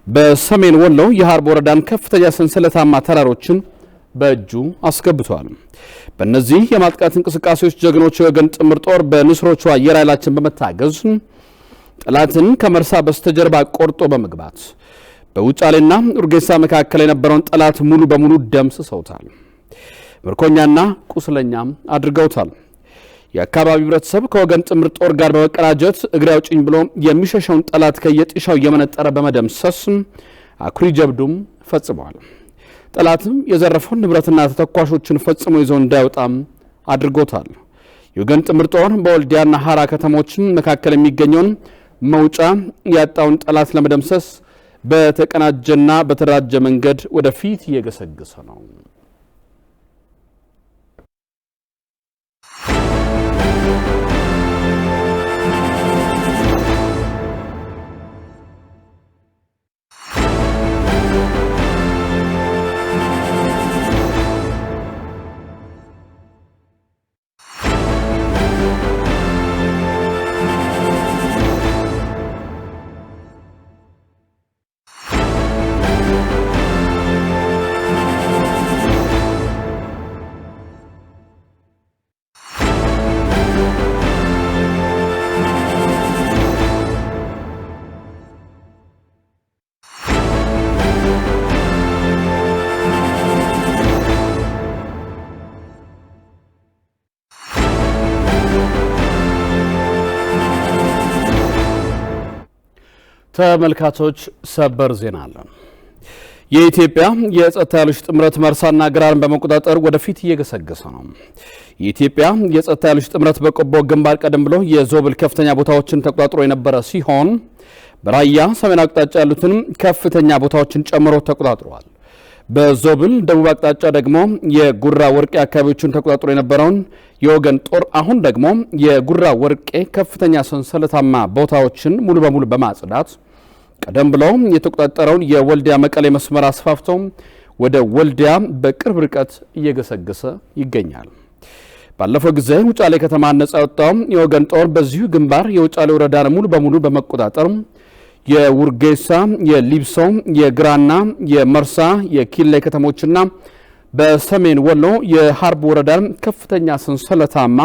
በሰሜን ወሎ የሃርቦ ወረዳን ከፍተኛ ሰንሰለታማ ተራሮችን በእጁ አስገብቷል። በእነዚህ የማጥቃት እንቅስቃሴዎች ጀግኖች የወገን ጥምር ጦር በንስሮቹ አየር ኃይላችን በመታገዝ ጠላትን ከመርሳ በስተጀርባ ቆርጦ በመግባት በውጫሌና ኡርጌሳ መካከል የነበረውን ጠላት ሙሉ በሙሉ ደምስሰውታል። ምርኮኛና ቁስለኛም አድርገውታል። የአካባቢው ህብረተሰብ ከወገን ጥምር ጦር ጋር በመቀናጀት እግሬ አውጭኝ ብሎ የሚሸሸውን ጠላት ከየጥሻው የመነጠረ በመደምሰስ አኩሪ ጀብዱም ፈጽመዋል። ጠላትም የዘረፈውን ንብረትና ተተኳሾችን ፈጽሞ ይዞ እንዳይወጣም አድርጎታል። የወገን ጥምር ጦር በወልዲያና ሐራ ከተሞች መካከል የሚገኘውን መውጫ ያጣውን ጠላት ለመደምሰስ በተቀናጀና በተደራጀ መንገድ ወደፊት እየገሰገሰ ነው። ተመልካቾች ሰበር ዜና አለ። የኢትዮጵያ የጸጥታ ኃይሎች ጥምረት መርሳና ግራርን በመቆጣጠር ወደፊት እየገሰገሰ ነው። የኢትዮጵያ የጸጥታ ኃይሎች ጥምረት በቆቦ ግንባር ቀደም ብሎ የዞብል ከፍተኛ ቦታዎችን ተቆጣጥሮ የነበረ ሲሆን በራያ ሰሜን አቅጣጫ ያሉትን ከፍተኛ ቦታዎችን ጨምሮ ተቆጣጥሯል። በዞብል ደቡብ አቅጣጫ ደግሞ የጉራ ወርቄ አካባቢዎችን ተቆጣጥሮ የነበረውን የወገን ጦር አሁን ደግሞ የጉራ ወርቄ ከፍተኛ ሰንሰለታማ ቦታዎችን ሙሉ በሙሉ በማጽዳት ቀደም ብለው የተቆጣጠረውን የወልዲያ መቀሌ መስመር አስፋፍተው ወደ ወልዲያ በቅርብ ርቀት እየገሰገሰ ይገኛል። ባለፈው ጊዜ ውጫሌ ከተማ ነጻ ያወጣው የወገን ጦር በዚሁ ግንባር የውጫሌ ወረዳን ሙሉ በሙሉ በመቆጣጠር የውርጌሳ፣ የሊብሶ፣ የግራና የመርሳ፣ የኪሌ ከተሞችና በሰሜን ወሎ የሃርቦ ወረዳን ከፍተኛ ሰንሰለታማ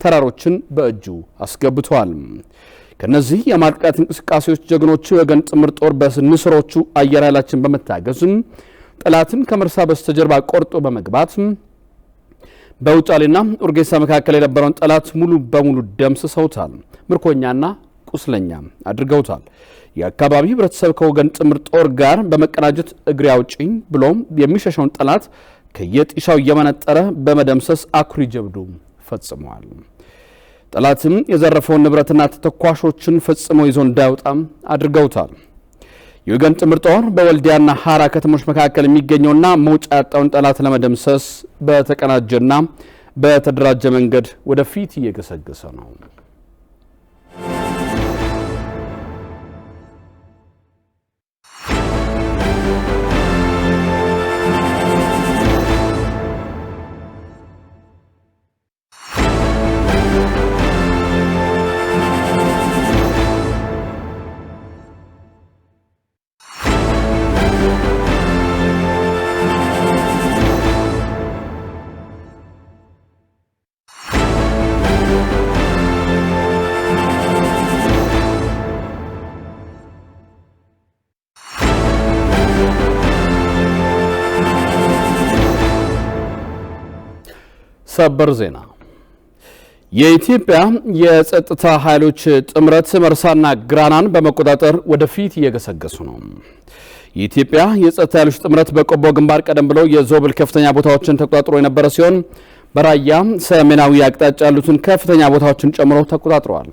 ተራሮችን በእጁ አስገብቷል። ከነዚህ የማጥቃት እንቅስቃሴዎች ጀግኖቹ የወገን ጥምር ጦር በንስሮቹ አየር ኃይላችን በመታገዝ ጠላትን ከመርሳ በስተጀርባ ቆርጦ በመግባት በውጫሌና ኡርጌሳ መካከል የነበረውን ጠላት ሙሉ በሙሉ ደምስሰውታል። ምርኮኛና ቁስለኛ አድርገውታል። የአካባቢ ህብረተሰብ ከወገን ጥምር ጦር ጋር በመቀናጀት እግሬ አውጭኝ ብሎ የሚሸሸውን ጠላት ከየጥሻው የመነጠረ በመደምሰስ አኩሪ ጀብዱ ፈጽመዋል። ጠላትም የዘረፈውን ንብረትና ተተኳሾችን ፈጽሞ ይዞ እንዳይወጣም አድርገውታል። የወገን ጥምር ጦር በወልዲያና ሐራ ከተሞች መካከል የሚገኘውና መውጫ ያጣውን ጠላት ለመደምሰስ በተቀናጀና በተደራጀ መንገድ ወደፊት እየገሰገሰ ነው። ሰበር ዜና የኢትዮጵያ የጸጥታ ኃይሎች ጥምረት መርሳና ግራናን በመቆጣጠር ወደፊት እየገሰገሱ ነው። የኢትዮጵያ የጸጥታ ኃይሎች ጥምረት በቆቦ ግንባር ቀደም ብሎ የዞብል ከፍተኛ ቦታዎችን ተቆጣጥሮ የነበረ ሲሆን በራያ ሰሜናዊ አቅጣጫ ያሉትን ከፍተኛ ቦታዎችን ጨምሮ ተቆጣጥረዋል።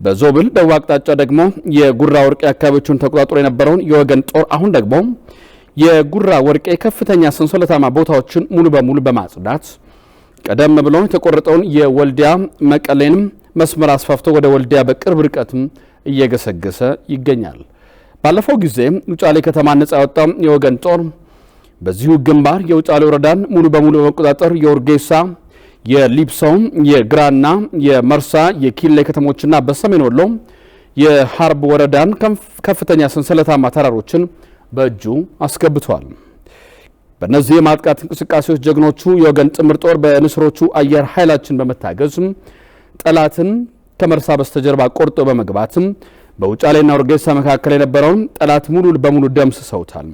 በዞብል ደቡብ አቅጣጫ ደግሞ የጉራ ወርቄ አካባቢዎችን ተቆጣጥሮ የነበረውን የወገን ጦር አሁን ደግሞ የጉራ ወርቄ ከፍተኛ ሰንሰለታማ ቦታዎችን ሙሉ በሙሉ በማጽዳት ቀደም ብሎ የተቆረጠውን የወልዲያ መቀሌንም መስመር አስፋፍቶ ወደ ወልዲያ በቅርብ ርቀትም እየገሰገሰ ይገኛል። ባለፈው ጊዜ ውጫሌ ከተማ ነጻ ያወጣው የወገን ጦር በዚሁ ግንባር የውጫሌ ወረዳን ሙሉ በሙሉ በመቆጣጠር የኦርጌሳ፣ የሊብሶ፣ የግራና የመርሳ፣ የኪሌ ከተሞችና በሰሜን ወሎ የሐርብ ወረዳን ከፍተኛ ሰንሰለታማ ተራሮችን በእጁ አስገብቷል። በእነዚህ የማጥቃት እንቅስቃሴዎች ጀግኖቹ የወገን ጥምር ጦር በንስሮቹ አየር ኃይላችን በመታገዝ ጠላትን ከመርሳ በስተጀርባ ቆርጦ በመግባትም በውጫሌና ኦርጌሳ መካከል የነበረውን ጠላት ሙሉ በሙሉ ደምስሰውታል።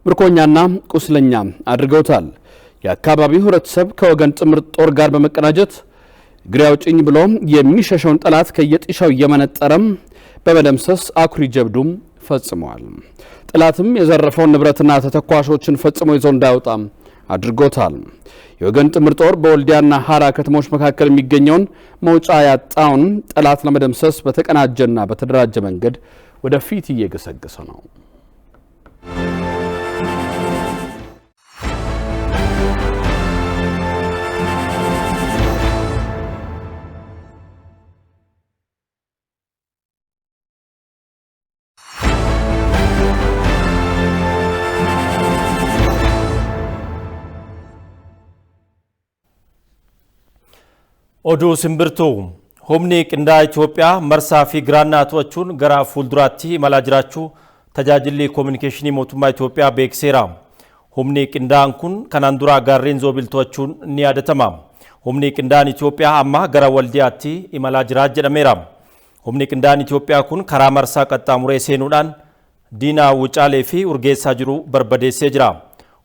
ምርኮኛና ቁስለኛ አድርገውታል። የአካባቢው ህብረተሰብ ከወገን ጥምር ጦር ጋር በመቀናጀት እግሬ አውጭኝ ብሎ የሚሸሸውን ጠላት ከየጥሻው እየመነጠረም በመደምሰስ አኩሪ ጀብዱም ፈጽመዋል። ጠላትም የዘረፈውን ንብረትና ተተኳሾችን ፈጽሞ ይዞ እንዳይወጣም አድርጎታል። የወገን ጥምር ጦር በወልዲያና ሐራ ከተሞች መካከል የሚገኘውን መውጫ ያጣውን ጠላት ለመደምሰስ በተቀናጀና በተደራጀ መንገድ ወደፊት እየገሰገሰ ነው። ኦዱ ሲምብርቱ humni qindaa Itoophiyaa marsaa fi giraannaa to'achuun gara fuulduraatti imalaa jiraachuu tajaajilli koominikeeshinii mootummaa Itoophiyaa beekseera. Humni qindaa'aan kun kanaan dura gaarreen Zoobil to'achuun ni yaadatama. Humni qindaa'aan Itoophiyaa amma gara Waldiyaatti imalaa jira jedhameera. Humni qindaa'aan Itoophiyaa kun karaa marsaa qaxxaamuree seenuudhaan diinaa Wucaalee fi Urgeessaa jiru barbadeessee jira.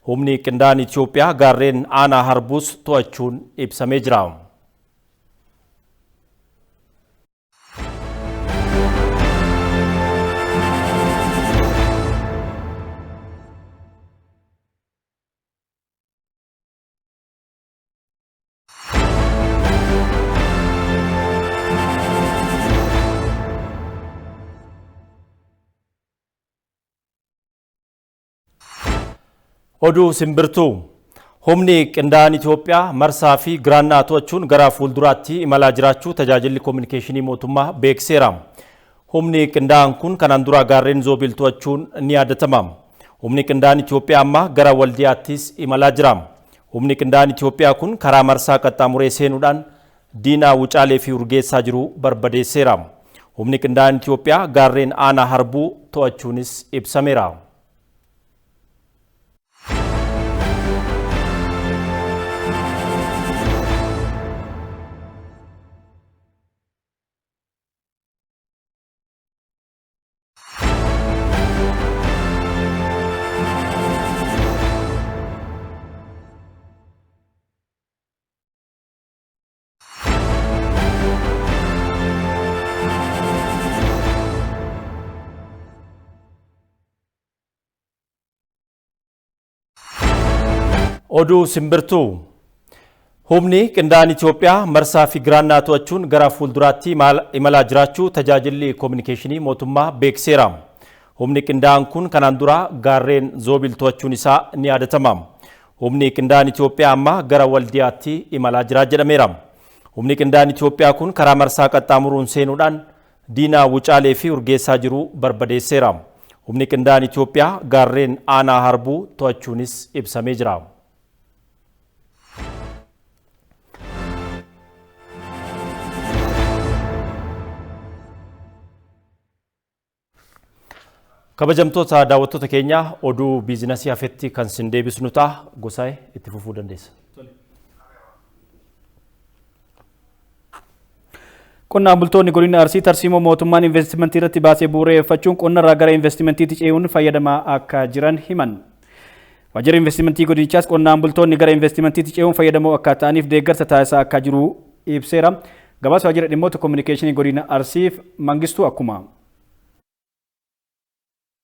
Humni qindaa'aan Itoophiyaa gaarreen aanaa Harbuus to'achuun ibsamee jira. Oduu simbirtuu humni qindaa'aan Itoophiyaa marsaa fi giraannaa to'achuun gara fuulduraatti imalaa jiraachuu tajaajilli koominikeeshinii mootummaa beekseera. Humni qindaa'aan kun kanaan dura gaarreen Zoobil to'achuun ni yaadatama. Humni qindaa'aan Itoophiyaa amma gara Waldiyaattis imalaa jira. Humni qindaa'aan Itoophiyaa kun karaa marsaa qaxxaamuree seenuudhaan diinaa Wucaalee fi Urgeessaa jiru barbadeesseera. Humni qindaa'aan Itoophiyaa gaarreen aanaa Harbuu to'achuunis ibsameera. Oduu simbirtuu humni qindaa'aan Itoophiyaa marsaa fi giraannaa to'achuun gara fuulduraatti imalaa jiraachuu tajaajilli koominikeeshinii mootummaa beekseera. Humni qindaa'aan kun kanaan dura gaarreen Zoobil to'achuun isaa ni yaadatama. Humni qindaa'aan Itoophiyaa amma gara Waldiyaatti imalaa jira jedhameera. Humni qindaa'aan Itoophiyaa kun karaa marsaa qaxxaamuruun seenuudhaan diinaa Wucaalee fi Urgeessaa jiru barbadeesseera. Humni qindaa'aan Itoophiyaa gaarreen aanaa Harbuu to'achuunis ibsamee jira. kabajamtoota daawwattoota keenya oduu biizinasii hafetti kan sin deebisnu ta'a gosaa'e itti fufuu dandeessa. Qonnaan bultoonni godina Arsii tarsiimoo mootummaan investimentii irratti baasee bu'uureeffachuun qonna irraa gara investimentiitti ce'uun fayyadamaa akka jiran himan. Waajjirri investimentii godinichaas qonnaan bultoonni gara investimentiitti ce'uun fayyadamoo akka ta'aniif deeggarsa taasisaa akka jiru ibseera. Gabaasa waajjira dhimmoota koominikeeshinii godina Arsiif Mangistuu akkuma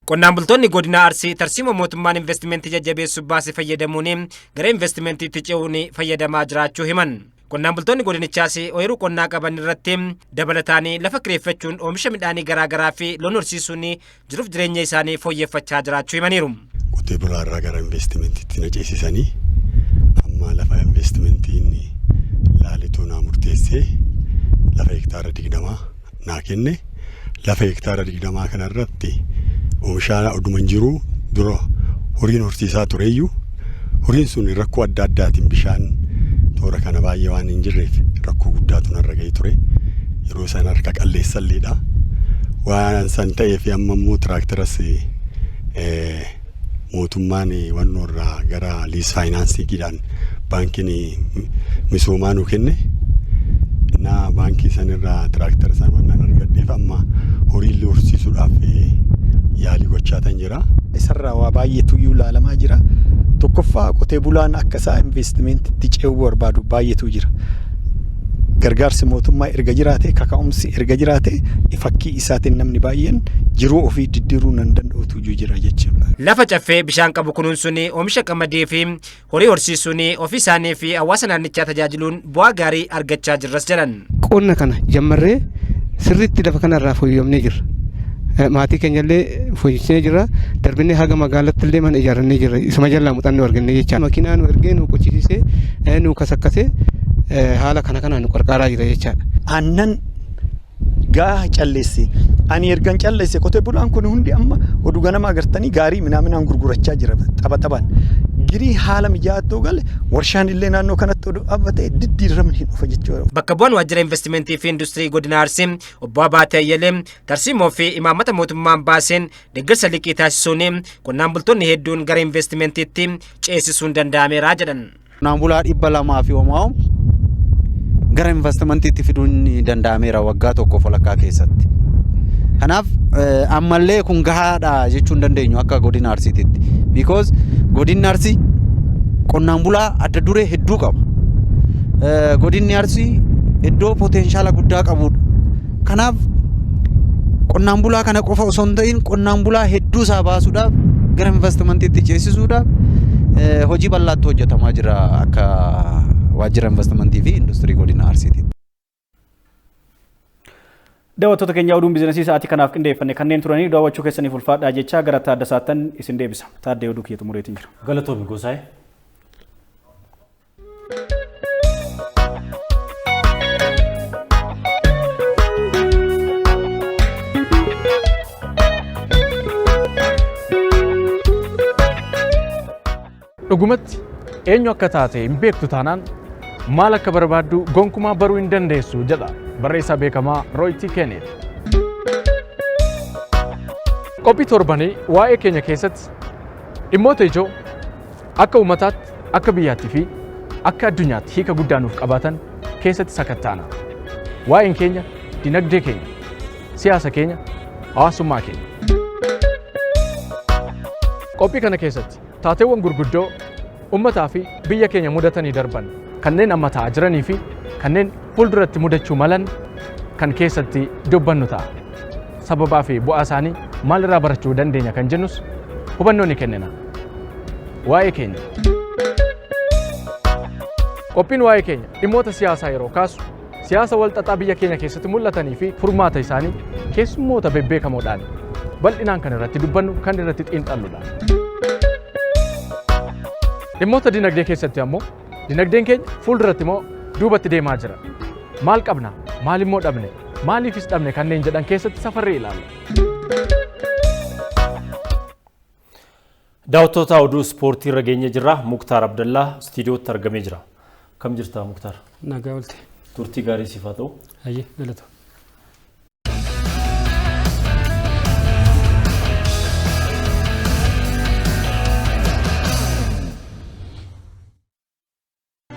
Qonnaan bultoonni godina Arsii tarsiima mootummaan investimentii jajjabeessuuf baase fayyadamuun gara investimentiitti ce'uun fayyadamaa jiraachuu himan. Qonnaan bultoonni godinichaas ooyiruu qonnaa qaban irratti dabalataan lafa kireeffachuun oomisha midhaanii garaagaraa fi loon horsiisuun jiruuf jireenya isaanii fooyyeffachaa jiraachuu himaniiru. Qotee bulaarraa gara investimentiitti na ceesisanii amma lafa investimentiin laalituu naa murteessee lafa hektaara 20 naa kenne. Lafa hektaara 20 kanarratti oomisha oduman jiru dura horiin horsiisaa tureyyuu horiin sun rakkoo adda addaatiin bishaan toora kana baay'ee waan hin jirreef rakkoo guddaatu narra ga'ee ture. Yeroo san harka qalleessalleedha. Waan san ta'eef amma immoo tiraaktaras mootummaan wannoorraa gara liis faayinaansiidhaan baankiin misoomaa nu kenne. Na baankii sanirraa tiraaktara san waan argadheef amma horii horsiisuudhaaf yaalii gochaa jira. Isarraa waa baay'eetu ilaalamaa jira. Tokkoffaa qotee bulaan akka isaa investimentiitti ce'uu barbaadu baay'eetu jira. Gargaarsi mootummaa erga jiraate kaka'umsi erga jiraate fakkii isaatiin namni baay'een jiruu ofii diddiiruu nan danda'utu jira jechuudha. Lafa caffee bishaan qabu kunuunsuun oomisha qamadii fi horii horsiisuun ofii isaanii fi hawaasa naannichaa tajaajiluun bu'aa gaarii argachaa jirras jedhan. Qonna kana jammarree sirriitti lafa kanarraa fooyyamnee jirra. Maatii keenyallee fooyyessinee jirra. Darbinee haga magaalaatti illee mana ijaarrannee jirra. Isuma jalaa muuxannoo argannee jecha. Makiinaa nu ergee nu qochisiisee nu kasakkasee haala kanaan nu qarqaaraa jira jechaadha. Aannan gaa calleesse ani ergan calleesse qotee bulaan kun hundi amma oduu ganama agartanii gaarii minaaminaan gurgurachaa jira taphataan. Girii haala mijaa'attuu gale warshaan illee naannoo kanatti oduu abbatee diddiiramni hin dhufa jechuudha. Bakka bu'aan waajjira investimentii fi industirii godina Arsii obbo Abaatee Ayyalee tarsiimoo fi imaammata mootummaan baaseen deeggarsa liqii taasisuun qonnaan bultoonni hedduun gara investimentiitti ceesisuun danda'ameera jedhan. Qonnaan bulaa 200 fi homaa'u gara investimentiitti fiduun danda'ameera waggaa tokko walakkaa keessatti. Kanaaf ammallee kun gahaadha jechuun dandeenyu akka godina Arsiititti. Because godinni Arsii qonnaan bulaa adda duree hedduu qaba. Godinni Arsii iddoo potenshaala guddaa qabudha. Kanaaf qonnaan bulaa kana qofa osoo hin ta'in qonnaan bulaa hedduu isaa baasuudhaaf gara investimentiitti ceesisuudhaaf hojii bal'aatti hojjetamaa jira akka waajjira investimentii fi industirii godina Arsiiti. Daawwattoota keenya oduun biizinasii sa'aatii kanaaf qindeeffanne kanneen turanii daawwachuu keessaniif ulfaadhaa jechaa gara Taaddasaattan isin deebisa. Taaddee oduu kiyya xumureetiin jira. Galatoomi Gosaa'e. Dhugumatti eenyu akka taate hin beektu taanaan maal akka barbaaddu gonkumaa baruu hin dandeessu jedha barreessaa beekamaa Roy T. Kennedy. Qophii torbanii waa'ee keenya keessatti dhimmoota ijoo akka uummataatti, akka biyyaatti fi akka addunyaatti hiika guddaa nuuf qabaatan keessatti sakattaana. Waa'een keenya, dinagdee keenya, siyaasa keenya, hawaasummaa keenya. Qophii kana keessatti taateewwan gurguddoo uummataa fi biyya keenya mudatanii darban kanneen amma ta'aa jiranii fi kanneen fuulduratti mudachuu malan kan keessatti dubbannu ta'a. Sababaa fi bu'aa isaanii maalirraa barachuu dandeenya kan jennus hubannoo ni kennina. Waa'ee keenya. Qophiin waa'ee keenya dhimmoota siyaasaa yeroo kaasu siyaasa walxaxaa biyya keenya keessatti mul'atanii fi furmaata isaanii keessummoota bebbeekamoodhaan bal'inaan kan irratti dubbannu kan irratti xiinxalludha. Dhimmoota dinagdee keessatti ammoo dinagdeen keenya fuulduratti immoo duubatti deemaa jira. Maal qabna? Maal immoo dhabne? Maaliifis dhabne kanneen jedhan keessatti safarree ilaalla. Daawwattoota oduu ispoortii irra geenye jirra. Muktaar Abdallaa istiidiyootti argamee jira. Kam jirta Muktaar? Nagaa oolte. Turtii gaarii siif haa ta'u. Ayyee galata.